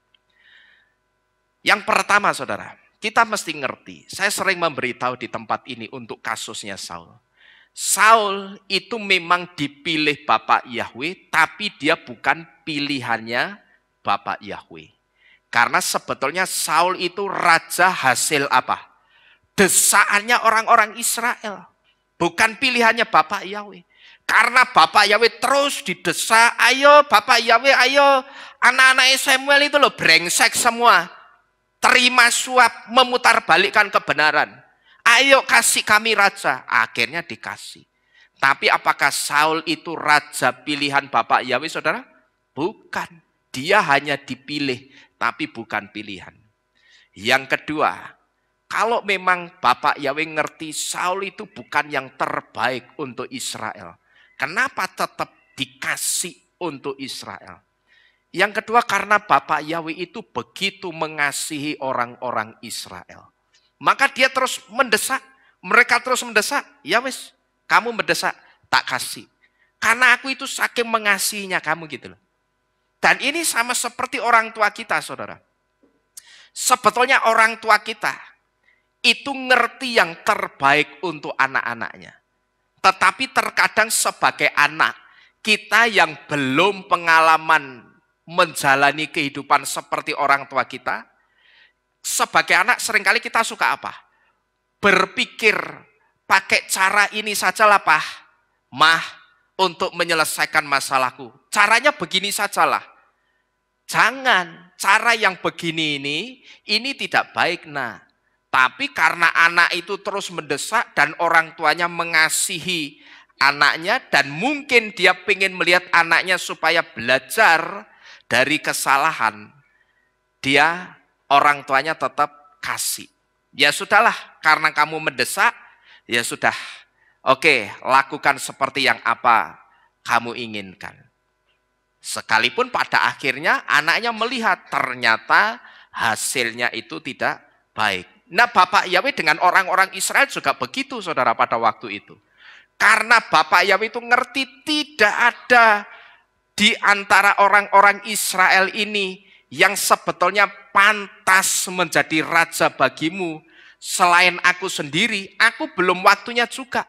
Yang pertama, saudara, kita mesti ngerti. Saya sering memberitahu di tempat ini untuk kasusnya Saul. Saul itu memang dipilih Bapak Yahweh, tapi dia bukan pilihannya Bapak Yahweh. Karena sebetulnya Saul itu raja hasil apa? Desaannya orang-orang Israel. Bukan pilihannya Bapak Yahweh. Karena Bapak Yahweh terus didesak, ayo Bapak Yahweh, ayo anak-anak Samuel itu loh brengsek semua. Terima suap, memutarbalikkan kebenaran. Ayo kasih kami raja. Akhirnya dikasih. Tapi apakah Saul itu raja pilihan Bapak Yahweh, saudara? Bukan. Dia hanya dipilih, tapi bukan pilihan. Yang kedua, kalau memang Bapak Yahweh ngerti Saul itu bukan yang terbaik untuk Israel, kenapa tetap dikasih untuk Israel? Yang kedua, karena Bapak Yahweh itu begitu mengasihi orang-orang Israel. Maka dia terus mendesak, mereka terus mendesak, ya wis, kamu mendesak, tak kasih. Karena aku itu saking mengasihinya kamu gitu loh. Dan ini sama seperti orang tua kita, saudara. Sebetulnya orang tua kita itu ngerti yang terbaik untuk anak-anaknya. Tetapi terkadang sebagai anak, kita yang belum pengalaman menjalani kehidupan seperti orang tua kita, sebagai anak seringkali kita suka apa? Berpikir pakai cara ini sajalah Pak, Mah, untuk menyelesaikan masalahku. Caranya begini sajalah. Jangan, cara yang begini ini tidak baik, nah. Tapi karena anak itu terus mendesak dan orang tuanya mengasihi anaknya dan mungkin dia ingin melihat anaknya supaya belajar dari kesalahan, dia orang tuanya tetap kasih. Ya sudahlah, karena kamu mendesak, ya sudah. Oke, lakukan seperti yang apa kamu inginkan. Sekalipun pada akhirnya anaknya melihat ternyata hasilnya itu tidak baik. Nah, Bapak Yahweh dengan orang-orang Israel juga begitu, saudara, pada waktu itu. Karena Bapak Yahweh itu ngerti tidak ada di antara orang-orang Israel ini yang sebetulnya pantas menjadi raja bagimu selain aku sendiri. Aku belum waktunya juga.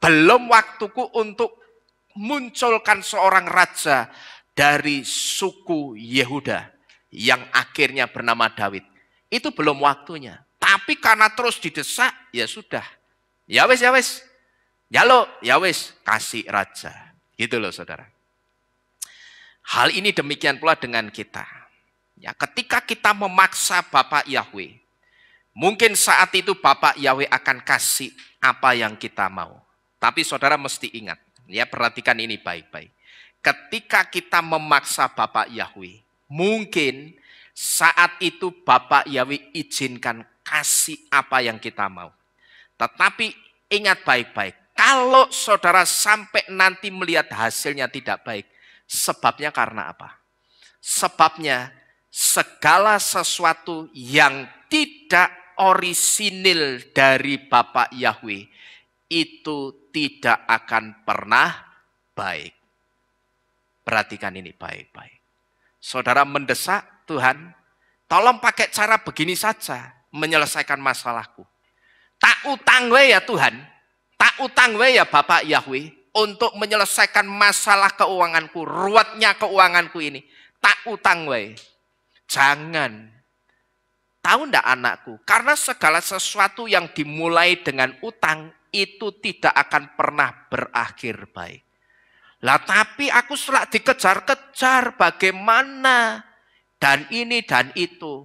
Belum waktuku untuk munculkan seorang raja dari suku Yehuda yang akhirnya bernama Daud. Itu belum waktunya. Tapi karena terus didesak, ya sudah. Ya wes, ya wes. Jalo, ya wes, kasih raja. Gitu loh, saudara. Hal ini demikian pula dengan kita. Ya, ketika kita memaksa Bapak Yahweh, mungkin saat itu Bapak Yahweh akan kasih apa yang kita mau. Tapi saudara mesti ingat, ya perhatikan ini baik-baik. Ketika kita memaksa Bapak Yahweh, mungkin saat itu Bapak Yahweh izinkan kasih apa yang kita mau. Tetapi ingat baik-baik, kalau saudara sampai nanti melihat hasilnya tidak baik, sebabnya karena apa? Sebabnya segala sesuatu yang tidak orisinil dari Bapak Yahweh itu tidak akan pernah baik. Perhatikan ini baik-baik. Saudara mendesak, Tuhan, tolong pakai cara begini saja menyelesaikan masalahku. Tak utang we ya Tuhan, tak utang we ya Bapak Yahweh. untuk menyelesaikan masalah keuanganku, ruwetnya keuanganku ini, tak utang wae. Jangan. Tahu ndak anakku? Karena segala sesuatu yang dimulai dengan utang itu tidak akan pernah berakhir baik. Lah tapi aku selak dikejar-kejar bagaimana dan ini dan itu.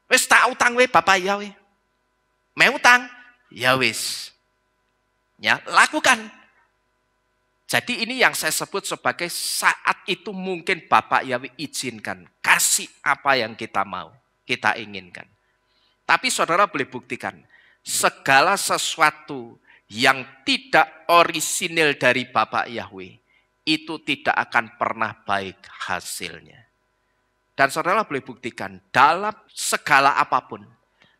Wis tak utang we Bapak ya we. Mau utang? Ya wis. Ya, lakukan. Jadi ini yang saya sebut sebagai saat itu mungkin Bapak Yahweh izinkan. Kasih apa yang kita mau, kita inginkan. Tapi saudara boleh buktikan, segala sesuatu yang tidak orisinil dari Bapak Yahweh, itu tidak akan pernah baik hasilnya. Dan saudara boleh buktikan, dalam segala apapun,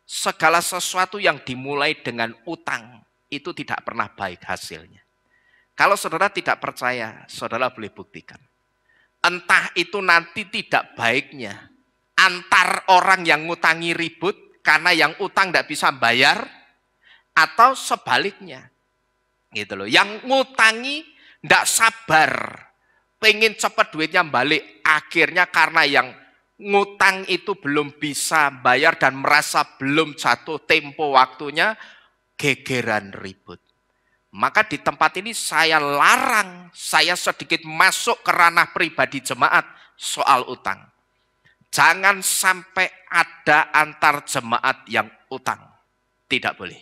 segala sesuatu yang dimulai dengan utang, itu tidak pernah baik hasilnya. Kalau saudara tidak percaya, saudara boleh buktikan. Entah itu nanti tidak baiknya, antar orang yang ngutangi ribut, karena yang utang tidak bisa bayar, atau sebaliknya. Gitu loh. Yang ngutangi tidak sabar, pengen cepat duitnya balik, akhirnya karena yang ngutang itu belum bisa bayar dan merasa belum jatuh tempo waktunya, gegeran ribut. Maka di tempat ini saya larang, saya sedikit masuk ke ranah pribadi jemaat soal utang. Jangan sampai ada antar jemaat yang utang. Tidak boleh.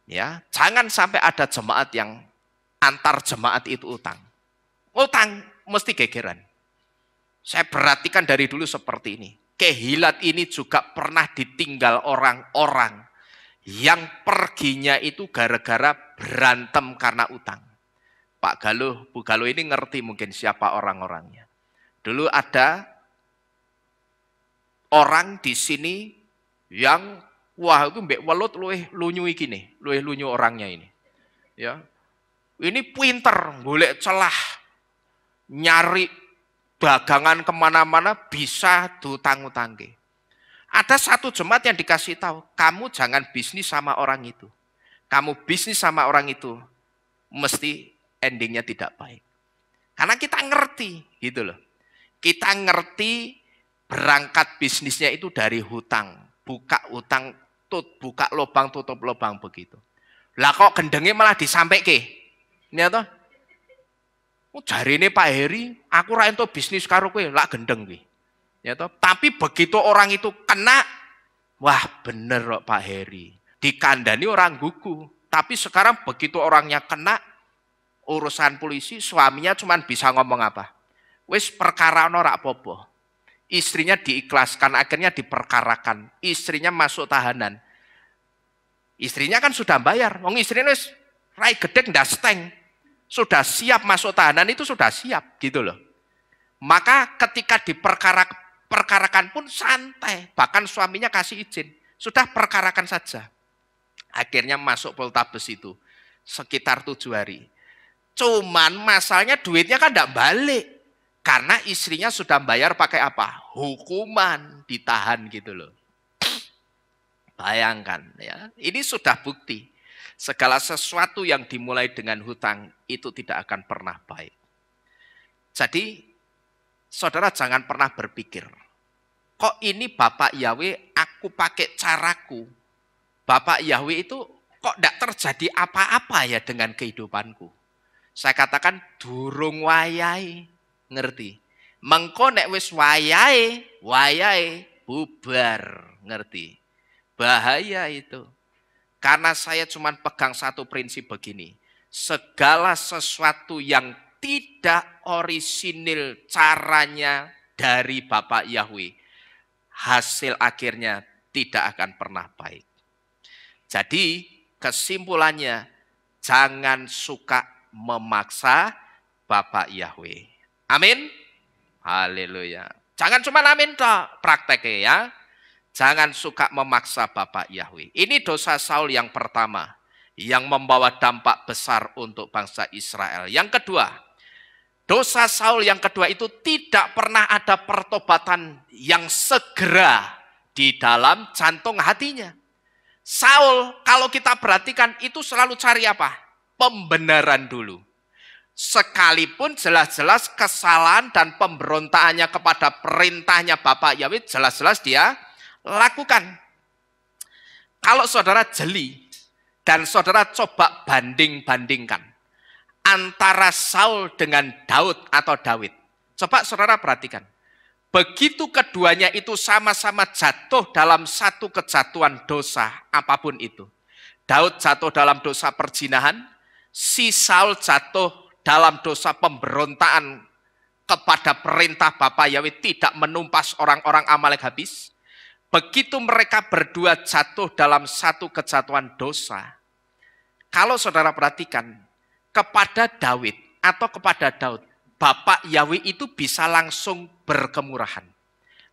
Ya, jangan sampai ada jemaat yang antar jemaat itu utang. Utang mesti gegeran. Saya perhatikan dari dulu seperti ini. Kehilat ini juga pernah ditinggal orang-orang yang perginya itu gara-gara berantem karena utang. Pak Galuh, Bu Galuh ini ngerti mungkin siapa orang-orangnya. Dulu ada orang di sini yang wah itu mbek welut luwih lunyu iki nih, luwih lunyu orangnya ini. Ya. Ini pinter, golek celah, nyari dagangan kemana-mana bisa diutang-utangke. Ada satu jemaat yang dikasih tahu, kamu jangan bisnis sama orang itu. Kamu bisnis sama orang itu, mesti endingnya tidak baik. Karena kita ngerti, gitu loh. Kita ngerti berangkat bisnisnya itu dari hutang. Buka hutang, buka lubang, tutup lubang begitu. Lah kok gendengnya malah disampaikan. Ini toh? Jarine Pak Heri, aku ra entuk bisnis karo kowe, lak gendeng kuwi. Ya toh? Tapi begitu orang itu kena, wah bener loh Pak Heri. Dikandani orang gugu. Tapi sekarang begitu orangnya kena, urusan polisi, suaminya cuma bisa ngomong apa? Wis perkara ono rak popo. Istrinya diikhlaskan, akhirnya diperkarakan. Istrinya masuk tahanan. Istrinya kan sudah bayar. Wong istrinya wis rai gedek ndasteng. Sudah siap masuk tahanan itu sudah siap gitu loh. Maka ketika diperkarakan pun santai. Bahkan suaminya kasih izin. Sudah perkarakan saja. Akhirnya masuk Poltabes itu. Sekitar 7 hari. Cuman masalahnya duitnya kan tidak balik. Karena istrinya sudah bayar pakai apa? Hukuman. Ditahan gitu loh. Bayangkan ya. Ini sudah bukti. Segala sesuatu yang dimulai dengan hutang itu tidak akan pernah baik. Jadi saudara jangan pernah berpikir, kok ini Bapak Yahweh aku pakai caraku. Bapak Yahweh itu kok tidak terjadi apa-apa ya dengan kehidupanku. Saya katakan durung wayai, ngerti. Mengko nek wis wayai bubar, ngerti. Bahaya itu. Karena saya cuma pegang satu prinsip begini. Segala sesuatu yang tidak orisinil caranya dari Bapak Yahweh, hasil akhirnya tidak akan pernah baik. Jadi kesimpulannya, jangan suka memaksa Bapak Yahweh. Amin. Haleluya. Jangan cuma amin toh, prakteknya ya. Jangan suka memaksa Bapak Yahweh. Ini dosa Saul yang pertama, yang membawa dampak besar untuk bangsa Israel. Yang kedua, dosa Saul yang kedua itu tidak pernah ada pertobatan yang segera di dalam jantung hatinya. Saul, kalau kita perhatikan, itu selalu cari apa? pembenaran dulu. Sekalipun jelas-jelas kesalahan dan pemberontakannya kepada perintahnya Bapak Yahweh jelas-jelas dia lakukan. Kalau saudara jeli dan saudara coba banding-bandingkan antara Saul dengan Daud atau Dawid. Coba saudara perhatikan. Begitu keduanya itu sama-sama jatuh dalam satu kejatuhan dosa apapun itu. Daud jatuh dalam dosa perzinahan, si Saul jatuh dalam dosa pemberontakan kepada perintah Bapak Yahweh tidak menumpas orang-orang Amalek habis. Begitu mereka berdua jatuh dalam satu kejatuhan dosa. Kalau saudara perhatikan, kepada Daud atau kepada Daud, Bapak Yahweh itu bisa langsung berkemurahan.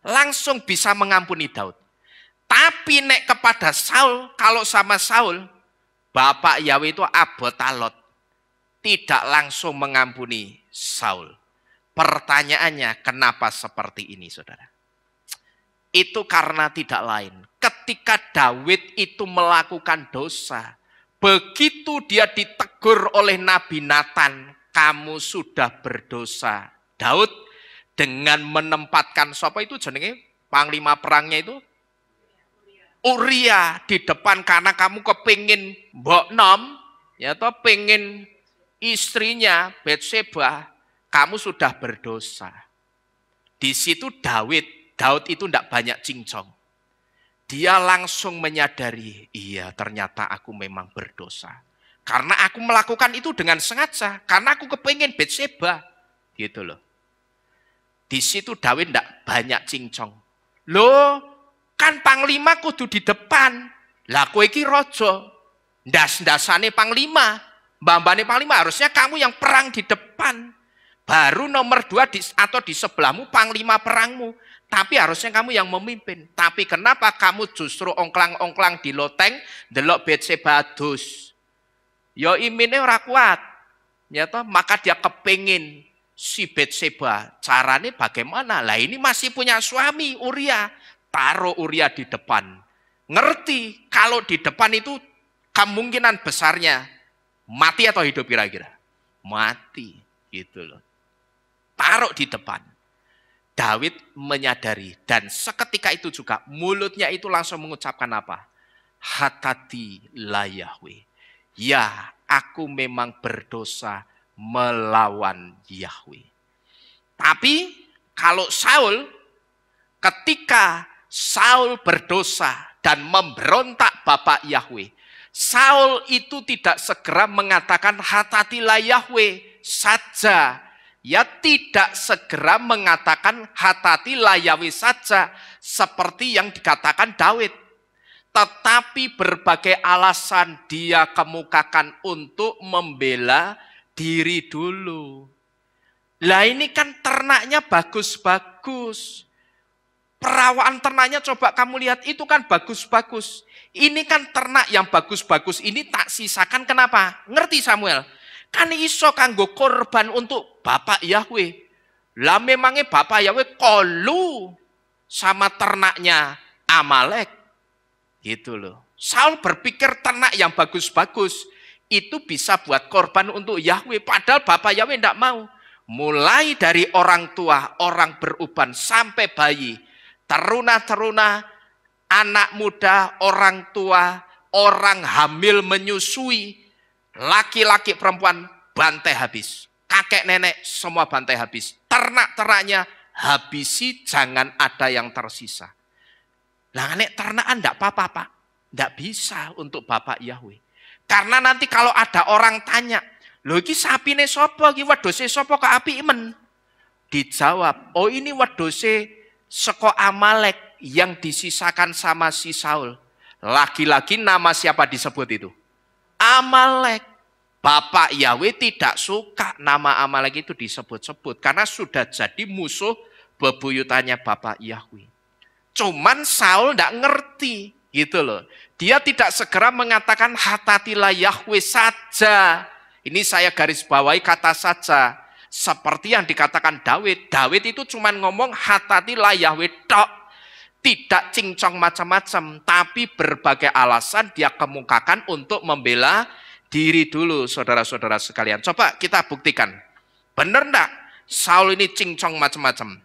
Langsung bisa mengampuni Daud. Tapi nek kepada Saul, kalau sama Saul, Bapak Yahweh itu abotalot. Tidak langsung mengampuni Saul. Pertanyaannya, kenapa seperti ini, saudara? Itu karena tidak lain. Ketika Daud itu melakukan dosa, begitu dia ditegur oleh Nabi Nathan, kamu sudah berdosa. Daud dengan menempatkan siapa itu jenenge panglima perangnya itu? Uria di depan karena kamu kepingin mbok nom, ya toh pengen istrinya Betseba, kamu sudah berdosa. Di situ Daud itu tidak banyak cincong. Dia langsung menyadari, iya ternyata aku memang berdosa. Karena aku melakukan itu dengan sengaja, karena aku kepingin Betseba. Gitu loh. Di situ Daud tidak banyak cincong. Loh, kan panglima kudu di depan. Lah kowe iki raja. Ndas-ndasane panglima. Mbak-mbane panglima harusnya kamu yang perang di depan. Baru nomor 2 atau di sebelahmu panglima perangmu. Tapi harusnya kamu yang memimpin. Tapi kenapa kamu justru ongklang-ongklang di loteng, delok Betseba adus. Ya imine ora kuat. Ya toh, maka dia kepingin si Betseba. Caranya bagaimana? Lah ini masih punya suami Uria. Taruh Uria di depan. Ngerti kalau di depan itu kemungkinan besarnya mati atau hidup kira-kira? Mati, gitu loh. Taruh di depan. Daud menyadari dan seketika itu juga mulutnya itu langsung mengucapkan apa? Hatati la Yahweh. Ya, aku memang berdosa melawan Yahweh. Tapi kalau Saul, ketika Saul berdosa dan memberontak Bapak Yahweh, Saul itu tidak segera mengatakan hatatilah Yahweh saja. Ya tidak segera mengatakan hatatilah Yahweh saja seperti yang dikatakan Daud. Tetapi berbagai alasan dia kemukakan untuk membela diri dulu. Lah ini kan ternaknya bagus-bagus. Perawaan ternaknya coba kamu lihat itu kan bagus-bagus. Ini kan ternak yang bagus-bagus ini tak sisakan kenapa? Ngerti Samuel? Kan iso kanggo korban untuk Bapak Yahweh. Lah memangnya Bapak Yahweh kolu sama ternaknya Amalek. Gitu loh. Saul berpikir ternak yang bagus-bagus itu bisa buat korban untuk Yahweh. Padahal Bapak Yahweh tidak mau. Mulai dari orang tua, orang beruban sampai bayi. Teruna-teruna, anak muda, orang tua, orang hamil menyusui, laki-laki perempuan bantai habis. Kakek nenek semua bantai habis. Ternak-ternaknya habisi, jangan ada yang tersisa. Lah nek ternakan enggak apa-apa, Pak. Enggak bisa untuk Bapak Yahweh. Karena nanti kalau ada orang tanya, lho iki sapine sapa iki wedhuse sapa kok apik men? Dijawab, oh ini wedhuse saka Amalek yang disisakan sama si Saul. Lagi-lagi nama siapa disebut itu? Amalek. Bapak Yahweh tidak suka nama Amalek itu disebut-sebut karena sudah jadi musuh bebuyutannya Bapak Yahweh. Cuman Saul tidak ngerti gitu loh. Dia tidak segera mengatakan hatatilah Yahweh saja. Ini saya garis bawahi kata saja. Seperti yang dikatakan Daud. Daud itu cuma ngomong hatatilah Yahweh tok. Tidak cincong macam-macam. Tapi berbagai alasan dia kemukakan untuk membela diri dulu saudara-saudara sekalian. Coba kita buktikan. Benar enggak? Saul ini cincong macam-macam.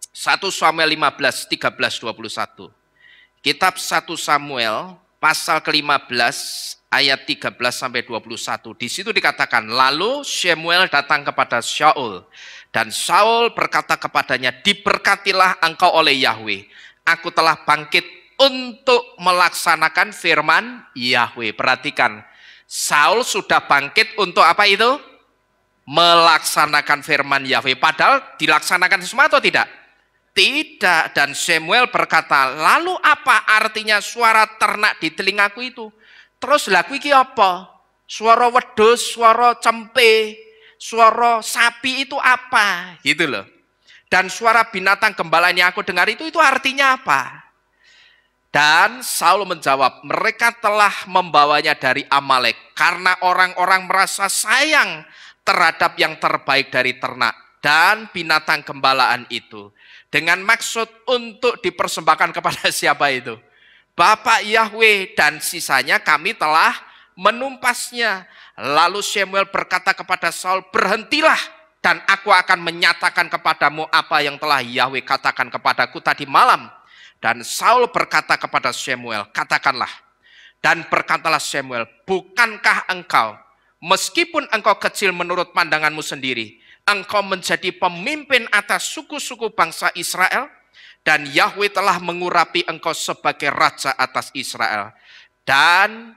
1 Samuel 15, 13, 21. Kitab 1 Samuel pasal ke-15 ayat 13 sampai 21. Di situ dikatakan, lalu Samuel datang kepada Saul dan Saul berkata kepadanya, diberkatilah engkau oleh Yahweh. Aku telah bangkit untuk melaksanakan firman Yahweh. Perhatikan, Saul sudah bangkit untuk apa itu? Melaksanakan firman Yahweh. Padahal dilaksanakan semua atau tidak? Tidak. Dan Samuel berkata, lalu apa artinya suara ternak di telingaku itu? Terus lagu iki apa? Suara wedhus, suara cempe, suara sapi itu apa? Gitu loh. Dan suara binatang gembala yang aku dengar itu artinya apa? Dan Saul menjawab, mereka telah membawanya dari Amalek karena orang-orang merasa sayang terhadap yang terbaik dari ternak dan binatang gembalaan itu. Dengan maksud untuk dipersembahkan kepada siapa itu? Bapak Yahweh, dan sisanya kami telah menumpasnya. Lalu Samuel berkata kepada Saul, berhentilah dan aku akan menyatakan kepadamu apa yang telah Yahweh katakan kepadaku tadi malam. Dan Saul berkata kepada Samuel, katakanlah. Dan berkatalah Samuel, bukankah engkau, meskipun engkau kecil menurut pandanganmu sendiri, engkau menjadi pemimpin atas suku-suku bangsa Israel? Dan Yahweh telah mengurapi engkau sebagai raja atas Israel. Dan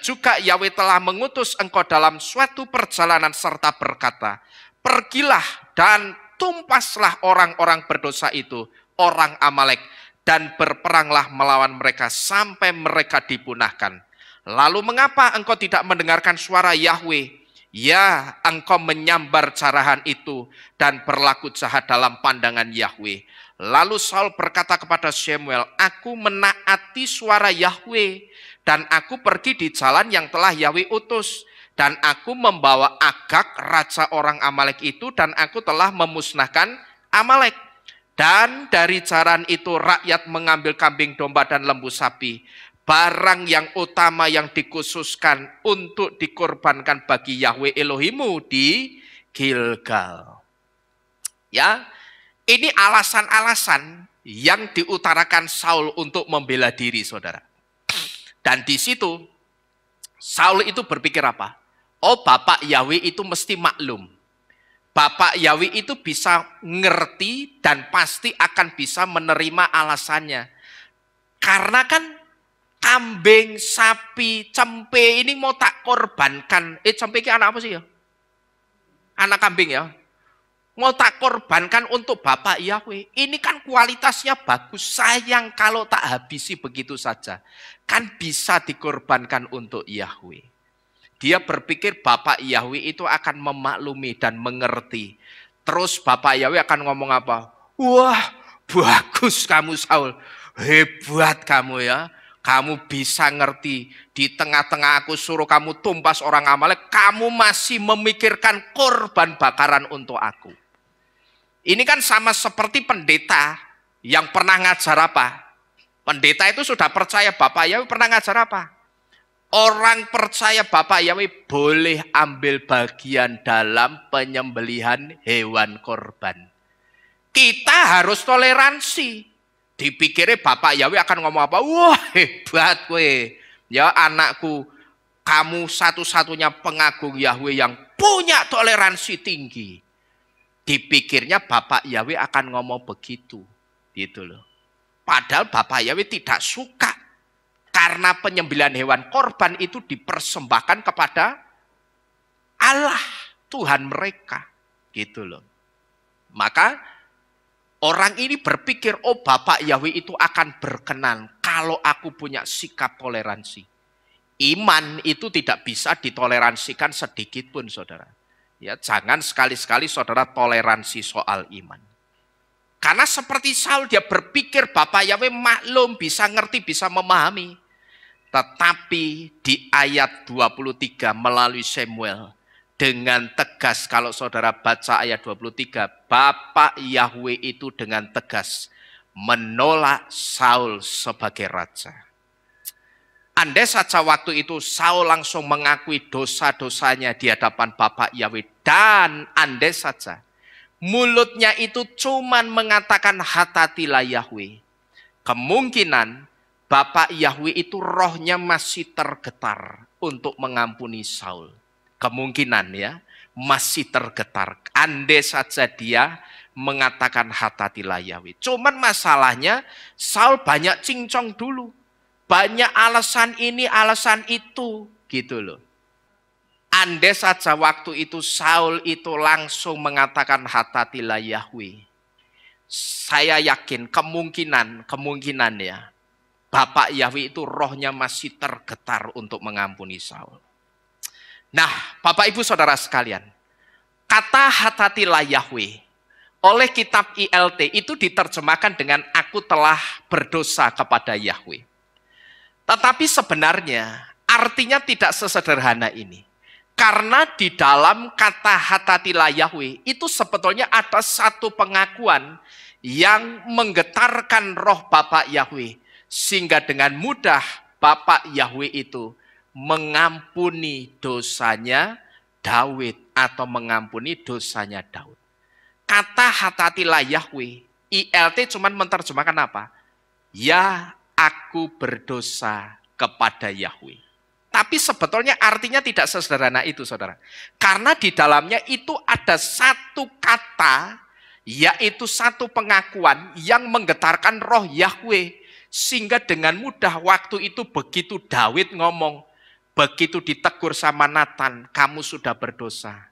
juga Yahweh telah mengutus engkau dalam suatu perjalanan serta berkata, pergilah dan tumpaslah orang-orang berdosa itu, orang Amalek, dan berperanglah melawan mereka sampai mereka dipunahkan. Lalu mengapa engkau tidak mendengarkan suara Yahweh? Ya, engkau menyambar jarahan itu dan berlaku jahat dalam pandangan Yahweh. Lalu Saul berkata kepada Samuel, aku menaati suara Yahweh dan aku pergi di jalan yang telah Yahweh utus. Dan aku membawa Agag, raja orang Amalek itu, dan aku telah memusnahkan Amalek. Dan dari jalan itu rakyat mengambil kambing domba dan lembu sapi, barang yang utama yang dikhususkan untuk dikorbankan bagi Yahweh Elohimu di Gilgal. Ya, ini alasan-alasan yang diutarakan Saul untuk membela diri, saudara. Dan di situ Saul itu berpikir apa? Oh, Bapak Yahweh itu mesti maklum. Bapak Yahweh itu bisa ngerti dan pasti akan bisa menerima alasannya. Karena kan kambing, sapi, cempe ini mau tak korbankan. Cempe ini anak apa sih ya? Anak kambing ya. Mau tak korbankan untuk Bapak Yahweh. Ini kan kualitasnya bagus. Sayang kalau tak habisi begitu saja. Kan bisa dikorbankan untuk Yahweh. Dia berpikir Bapak Yahweh itu akan memaklumi dan mengerti. Terus Bapak Yahweh akan ngomong apa? Wah, bagus kamu Saul. Hebat kamu ya. Kamu bisa ngerti, di tengah-tengah aku suruh kamu tumpas orang Amalek, kamu masih memikirkan korban bakaran untuk aku. Ini kan sama seperti pendeta yang pernah ngajar apa? Pendeta itu sudah percaya Bapak Yahweh pernah ngajar apa? Orang percaya Bapak Yahweh boleh ambil bagian dalam penyembelihan hewan korban. Kita harus toleransi. Dipikirnya Bapak Yahweh akan ngomong apa? Wah, hebat gue. Ya anakku, kamu satu-satunya pengagung Yahweh yang punya toleransi tinggi. Dipikirnya Bapak Yahweh akan ngomong begitu. Gitu loh. Padahal Bapak Yahweh tidak suka. Karena penyembelihan hewan korban itu dipersembahkan kepada Allah, Tuhan mereka. Gitu loh. Maka orang ini berpikir, oh Bapak Yahweh itu akan berkenan kalau aku punya sikap toleransi. Iman itu tidak bisa ditoleransikan sedikit pun, saudara. Ya, jangan sekali-sekali saudara toleransi soal iman. Karena seperti Saul dia berpikir Bapak Yahweh maklum, bisa ngerti, bisa memahami. Tetapi di ayat 23 melalui Samuel, dengan tegas, kalau saudara baca ayat 23, Bapak Yahweh itu dengan tegas menolak Saul sebagai raja. Andai saja waktu itu Saul langsung mengakui dosa-dosanya di hadapan Bapak Yahweh. Dan andai saja mulutnya itu cuman mengatakan hatatilah Yahweh. Kemungkinan Bapak Yahweh itu rohnya masih tergetar untuk mengampuni Saul. Kemungkinan ya, masih tergetar. Andai saja dia mengatakan hatatilah Yahweh. Cuman masalahnya Saul banyak cincong dulu. Banyak alasan ini, alasan itu, gitu loh. Andai saja waktu itu Saul itu langsung mengatakan hatatilah Yahweh. Saya yakin kemungkinan ya, Bapak Yahweh itu rohnya masih tergetar untuk mengampuni Saul. Nah, Bapak Ibu Saudara sekalian, kata hatatilah Yahweh oleh kitab ILT itu diterjemahkan dengan aku telah berdosa kepada Yahweh. Tetapi sebenarnya artinya tidak sesederhana ini. Karena di dalam kata hatatilah Yahweh itu sebetulnya ada satu pengakuan yang menggetarkan roh Bapak Yahweh. Sehingga dengan mudah Bapak Yahweh itu mengampuni dosanya Daud atau mengampuni dosanya Daud. Kata hatatilah Yahweh, ILT cuma menerjemahkan apa? Ya, aku berdosa kepada Yahweh. Tapi sebetulnya artinya tidak sesederhana itu, saudara. Karena di dalamnya itu ada satu kata, yaitu satu pengakuan yang menggetarkan roh Yahweh. Sehingga dengan mudah waktu itu begitu Daud ngomong, begitu ditegur sama Nathan, kamu sudah berdosa.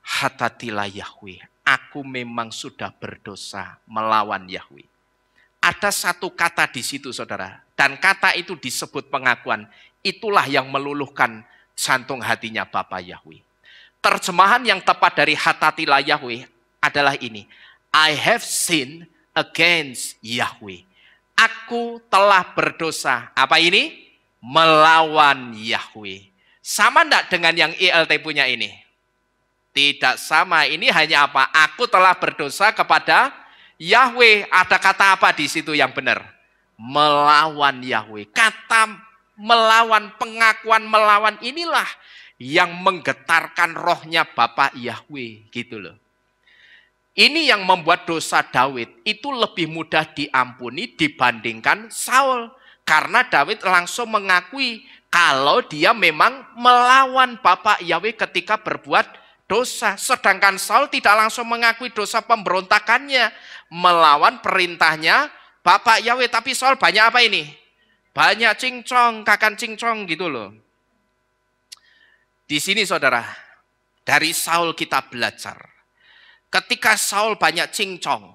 Hatatilah Yahweh, aku memang sudah berdosa melawan Yahweh. Ada satu kata di situ, saudara. Dan kata itu disebut pengakuan. Itulah yang meluluhkan jantung hatinya Bapak Yahweh. Terjemahan yang tepat dari hatatilah Yahweh adalah ini. I have sinned against Yahweh. Aku telah berdosa. Apa ini? Melawan Yahweh. Sama enggak dengan yang ILT punya ini? Tidak sama. Ini hanya apa? Aku telah berdosa kepada Yahweh. Ada kata apa di situ yang benar? Melawan Yahweh. Kata melawan, pengakuan melawan inilah yang menggetarkan rohnya Bapak Yahweh. Gitu loh. Ini yang membuat dosa Daud itu lebih mudah diampuni dibandingkan Saul. Karena Daud langsung mengakui kalau dia memang melawan Bapak Yahweh ketika berbuat dosa. Sedangkan Saul tidak langsung mengakui dosa pemberontakannya. Melawan perintahnya Bapak Yahweh. Tapi Saul banyak apa ini? Banyak cincong, kakan cincong gitu loh. Di sini saudara, dari Saul kita belajar. Ketika Saul banyak cincong,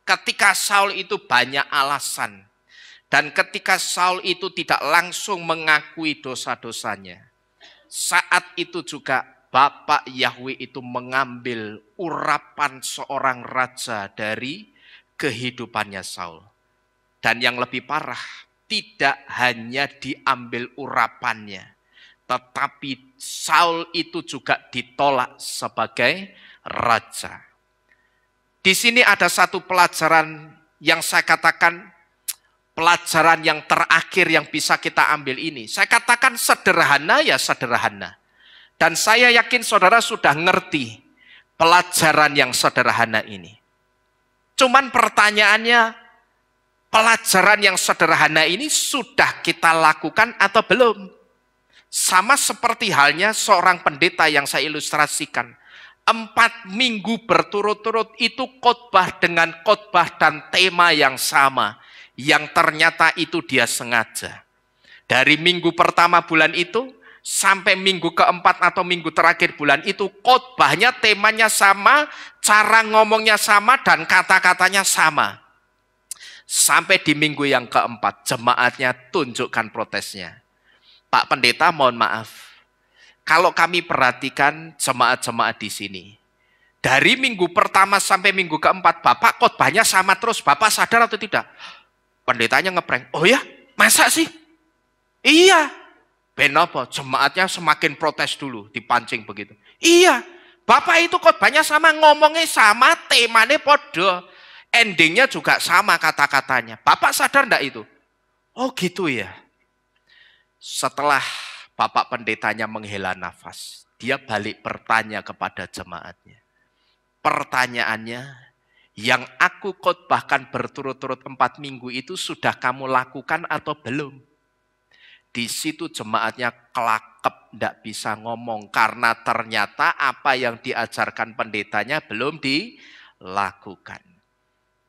ketika Saul itu banyak alasan, dan ketika Saul itu tidak langsung mengakui dosa-dosanya, saat itu juga Bapak Yahweh itu mengambil urapan seorang raja dari kehidupannya Saul. Dan yang lebih parah, tidak hanya diambil urapannya, tetapi Saul itu juga ditolak sebagai raja. Di sini ada satu pelajaran yang saya katakan pelajaran yang terakhir yang bisa kita ambil ini. Saya katakan sederhana ya sederhana. Dan saya yakin saudara sudah ngerti pelajaran yang sederhana ini. Cuman pertanyaannya, pelajaran yang sederhana ini sudah kita lakukan atau belum? Sama seperti halnya seorang pendeta yang saya ilustrasikan. 4 minggu berturut-turut itu khotbah dengan khotbah dan tema yang sama. Yang ternyata itu dia sengaja. Dari minggu pertama bulan itu, sampai minggu keempat atau minggu terakhir bulan itu, khotbahnya temanya sama, cara ngomongnya sama, dan kata-katanya sama. Sampai di minggu yang keempat, jemaatnya tunjukkan protesnya. Pak Pendeta, mohon maaf. Kalau kami perhatikan jemaat-jemaat di sini, dari minggu pertama sampai minggu keempat, Bapak khotbahnya sama terus. Bapak sadar atau tidak? Pendetanya ngeprank. Oh ya, masa sih? Iya. Kenapa? Jemaatnya semakin protes dulu, dipancing begitu. Iya, Bapak itu khotbahnya sama, ngomongnya sama, temanya podo. Endingnya juga sama kata-katanya. Bapak sadar enggak itu? Oh gitu ya. Setelah Bapak pendetanya menghela nafas, dia balik bertanya kepada jemaatnya. Pertanyaannya, yang aku khotbahkan berturut-turut 4 minggu itu sudah kamu lakukan atau belum? Di situ jemaatnya kelakep, tidak bisa ngomong. Karena ternyata apa yang diajarkan pendetanya belum dilakukan.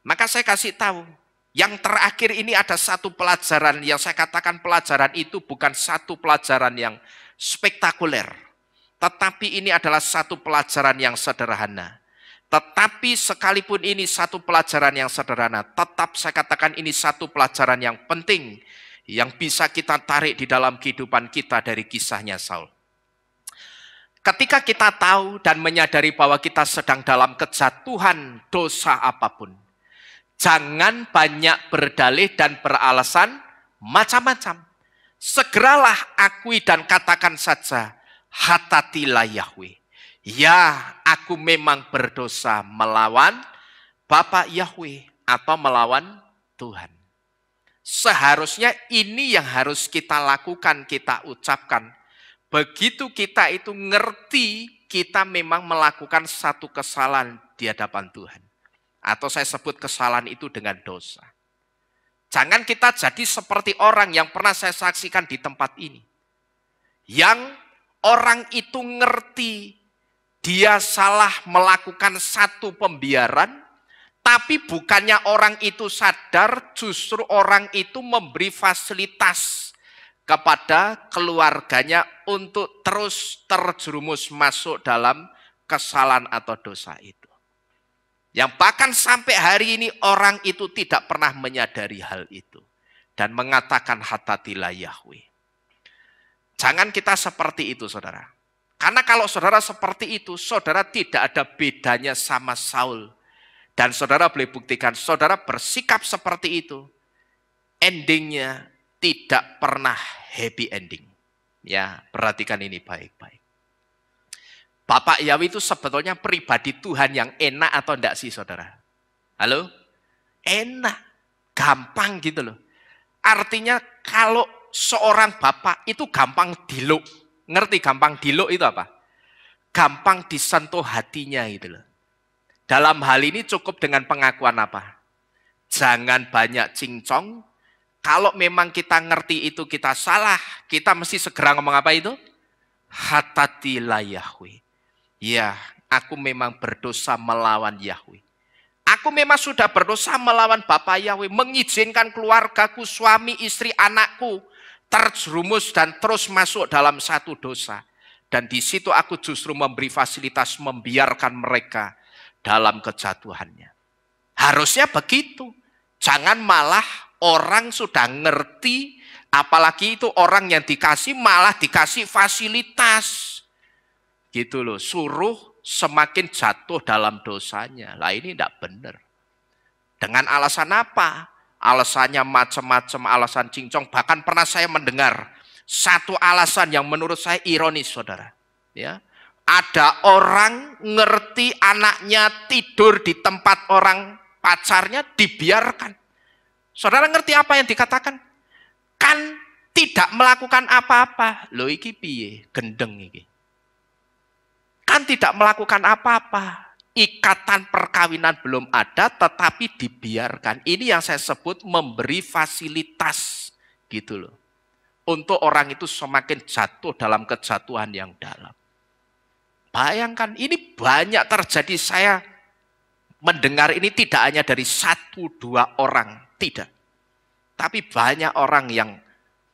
Maka saya kasih tahu, yang terakhir ini ada satu pelajaran yang saya katakan pelajaran itu bukan satu pelajaran yang spektakuler. Tetapi ini adalah satu pelajaran yang sederhana. Tetapi sekalipun ini satu pelajaran yang sederhana, tetap saya katakan ini satu pelajaran yang penting. Yang bisa kita tarik di dalam kehidupan kita dari kisahnya Saul. Ketika kita tahu dan menyadari bahwa kita sedang dalam kejatuhan dosa apapun, jangan banyak berdalih dan beralasan macam-macam. Segeralah akui dan katakan saja, hatatilah Yahweh. Ya, aku memang berdosa melawan Bapak Yahweh atau melawan Tuhan. Seharusnya ini yang harus kita lakukan, kita ucapkan. Begitu kita itu ngerti, kita memang melakukan satu kesalahan di hadapan Tuhan. Atau saya sebut kesalahan itu dengan dosa. Jangan kita jadi seperti orang yang pernah saya saksikan di tempat ini. Yang orang itu ngerti, dia salah melakukan satu pembiaran, tapi bukannya orang itu sadar, justru orang itu memberi fasilitas kepada keluarganya untuk terus terjerumus masuk dalam kesalahan atau dosa itu. Yang bahkan sampai hari ini orang itu tidak pernah menyadari hal itu. Dan mengatakan hatatilah Yahweh. Jangan kita seperti itu saudara. Karena kalau saudara seperti itu, saudara tidak ada bedanya sama Saul. Dan saudara boleh buktikan, saudara bersikap seperti itu, endingnya tidak pernah happy ending. Ya, perhatikan ini baik-baik. Bapak Yahweh itu sebetulnya pribadi Tuhan yang enak atau enggak sih saudara? Halo? Enak, gampang gitu loh. Artinya kalau seorang bapak itu gampang diluk. Ngerti gampang diluk itu apa? Gampang disentuh hatinya gitu loh. Dalam hal ini cukup dengan pengakuan apa? Jangan banyak cincong. Kalau memang kita ngerti itu kita salah, kita mesti segera ngomong apa itu? Hatatilah Yahweh. Ya, aku memang berdosa melawan Yahweh. Aku memang sudah berdosa melawan Bapak Yahweh, mengizinkan keluargaku, suami, istri, anakku terjerumus dan terus masuk dalam satu dosa. Dan di situ aku justru memberi fasilitas membiarkan mereka dalam kejatuhannya. Harusnya begitu. Jangan malah orang sudah ngerti, apalagi itu orang yang dikasih malah dikasih fasilitas. Gitu loh, suruh semakin jatuh dalam dosanya. Lah ini tidak benar. Dengan alasan apa? Alasannya macam-macam, alasan cincong. Bahkan pernah saya mendengar satu alasan yang menurut saya ironis saudara. Ya. Ada orang ngerti anaknya tidur di tempat orang pacarnya dibiarkan. Saudara ngerti apa yang dikatakan? Kan tidak melakukan apa-apa. Loh iki piye? Gendeng iki. Kan tidak melakukan apa-apa. Ikatan perkawinan belum ada tetapi dibiarkan. Ini yang saya sebut memberi fasilitas gitu loh. Untuk orang itu semakin jatuh dalam kejatuhan yang dalam. Bayangkan, ini banyak terjadi. Saya mendengar ini tidak hanya dari 1-2 orang, tidak. Tapi banyak orang yang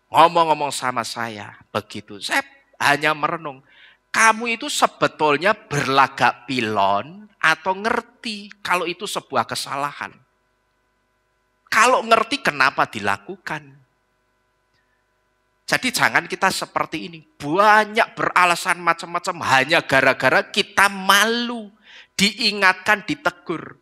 ngomong-ngomong sama saya begitu. Saya hanya merenung, kamu itu sebetulnya berlagak pilon atau ngerti kalau itu sebuah kesalahan. Kalau ngerti kenapa dilakukan? Jadi jangan kita seperti ini. Banyak beralasan macam-macam hanya gara-gara kita malu. Diingatkan, ditegur.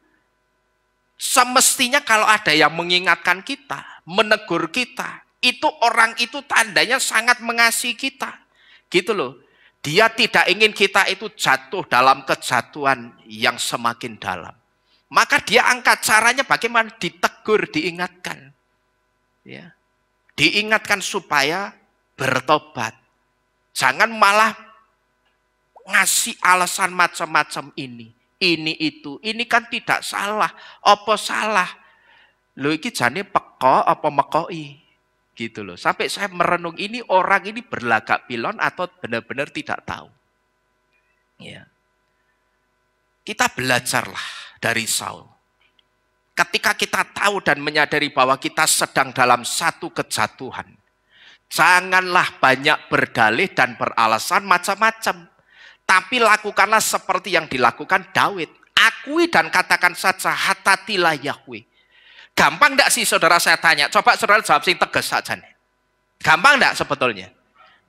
Semestinya kalau ada yang mengingatkan kita, menegur kita, itu orang itu tandanya sangat mengasihi kita. Gitu loh. Dia tidak ingin kita itu jatuh dalam kejatuhan yang semakin dalam. Maka dia angkat caranya bagaimana? Ditegur, diingatkan. Ya. Diingatkan supaya bertobat. Jangan malah ngasih alasan macam-macam ini itu. Ini kan tidak salah. Apa salah? Loh iki jane peko apa mekoi? Gitu loh. Sampai saya merenung ini orang ini berlagak pilon atau benar-benar tidak tahu. Ya. Kita belajarlah dari Saul. Ketika kita tahu dan menyadari bahwa kita sedang dalam satu kejatuhan, janganlah banyak berdalih dan beralasan macam-macam. Tapi lakukanlah seperti yang dilakukan Daud. Akui dan katakan saja, hatatilah Yahweh. Gampang enggak sih saudara saya tanya? Coba saudara jawab sing tegas saja nih. Gampang enggak sebetulnya?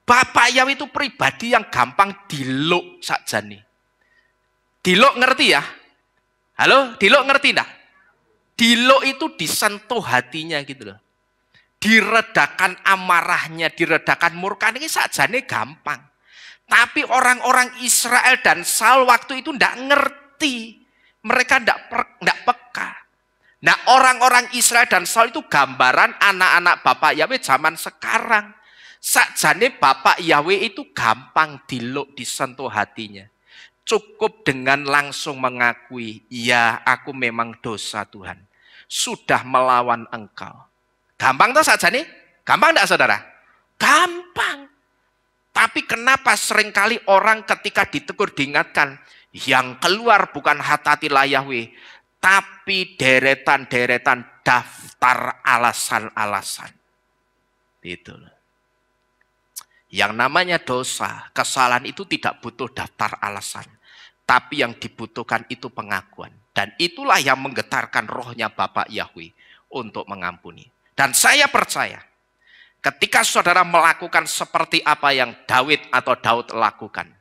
Bapak Yahweh itu pribadi yang gampang diluk saja nih. Diluk ngerti ya? Halo, diluk ngerti enggak? Diluk itu disentuh hatinya gitu loh. Diredakan amarahnya, diredakan murkanya ini sajane gampang. Tapi orang-orang Israel dan Saul waktu itu tidak ngerti. Mereka tidak peka. Nah, orang-orang Israel dan Saul itu gambaran anak-anak Bapak Yahweh zaman sekarang. Sajane Bapak Yahweh itu gampang diluk, disentuh hatinya. Cukup dengan langsung mengakui, ya aku memang dosa Tuhan. Sudah melawan engkau. Gampang toh saja nih? Gampang enggak saudara? Gampang. Tapi kenapa seringkali orang ketika ditegur diingatkan, yang keluar bukan hatatilah Yahweh, tapi deretan-deretan daftar alasan-alasan. Itu loh. Yang namanya dosa, kesalahan itu tidak butuh daftar alasan. Tapi yang dibutuhkan itu pengakuan. Dan itulah yang menggetarkan rohnya Bapak Yahweh untuk mengampuni. Dan saya percaya, ketika saudara melakukan seperti apa yang Daud lakukan,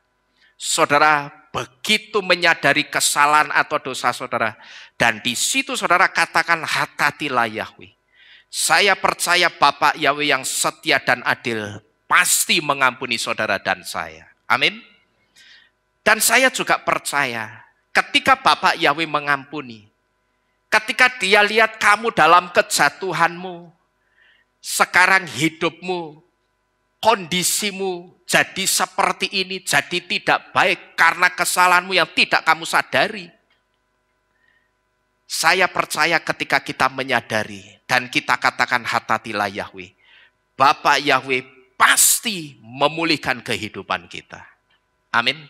saudara begitu menyadari kesalahan atau dosa saudara, dan di situ saudara katakan hatatilah Yahweh. Saya percaya Bapak Yahweh yang setia dan adil pasti mengampuni saudara dan saya. Amin. Dan saya juga percaya ketika Bapak Yahweh mengampuni, ketika dia lihat kamu dalam kejatuhanmu, sekarang hidupmu, kondisimu jadi seperti ini, jadi tidak baik karena kesalahanmu yang tidak kamu sadari. Saya percaya ketika kita menyadari dan kita katakan hatatilah Yahweh, Bapak Yahweh pasti memulihkan kehidupan kita. Amin.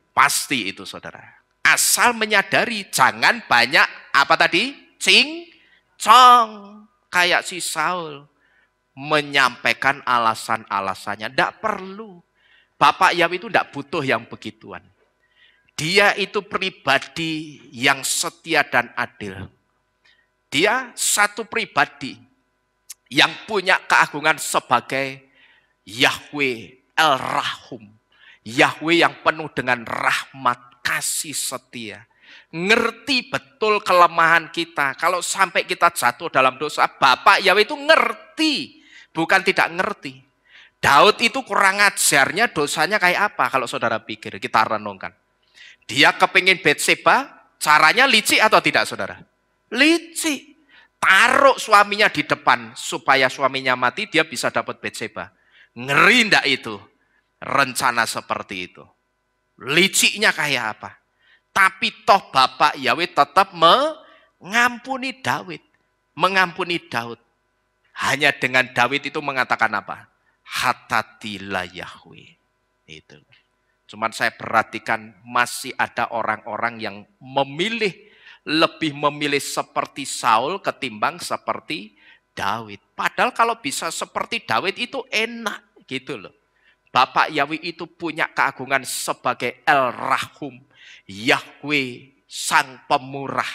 Pasti itu saudara. Asal menyadari, jangan banyak apa tadi? Cincong. Kayak si Saul menyampaikan alasan-alasannya. Tidak perlu. Bapak Yahweh itu tidak butuh yang begituan. Dia itu pribadi yang setia dan adil. Dia satu pribadi yang punya keagungan sebagai Yahweh El-Rahum. Yahweh yang penuh dengan rahmat, kasih setia. Ngerti betul kelemahan kita. Kalau sampai kita jatuh dalam dosa, Bapak Yahweh itu ngerti. Bukan tidak ngerti. Daud itu kurang ajarnya dosanya kayak apa kalau saudara pikir, kita renungkan. Dia kepingin Betseba, caranya licik atau tidak saudara? Licik. Taruh suaminya di depan supaya suaminya mati, dia bisa dapat Betseba. Ngeri ndak itu? Rencana seperti itu. Liciknya kayak apa? Tapi toh Bapak Yahweh tetap mengampuni Daud. Mengampuni Daud. Hanya dengan Daud itu mengatakan apa? Hatatilah Yahweh. Itu. Cuman saya perhatikan masih ada orang-orang yang lebih memilih seperti Saul ketimbang seperti Daud. Padahal kalau bisa seperti Daud itu enak gitu loh. Bapak Yahweh itu punya keagungan sebagai El-Rahum. Yahweh sang pemurah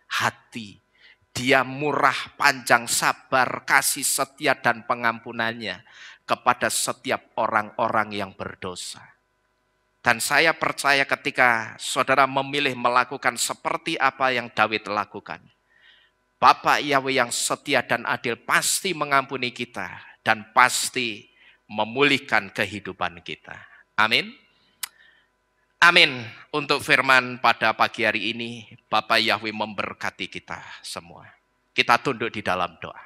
hati. Dia murah, panjang, sabar, kasih setia dan pengampunannya kepada setiap orang-orang yang berdosa. Dan saya percaya ketika saudara memilih melakukan seperti apa yang Daud lakukan, Bapak Yahweh yang setia dan adil pasti mengampuni kita dan pasti memulihkan kehidupan kita. Amin. Amin. Untuk firman pada pagi hari ini, Bapak Yahweh memberkati kita semua. Kita tunduk di dalam doa.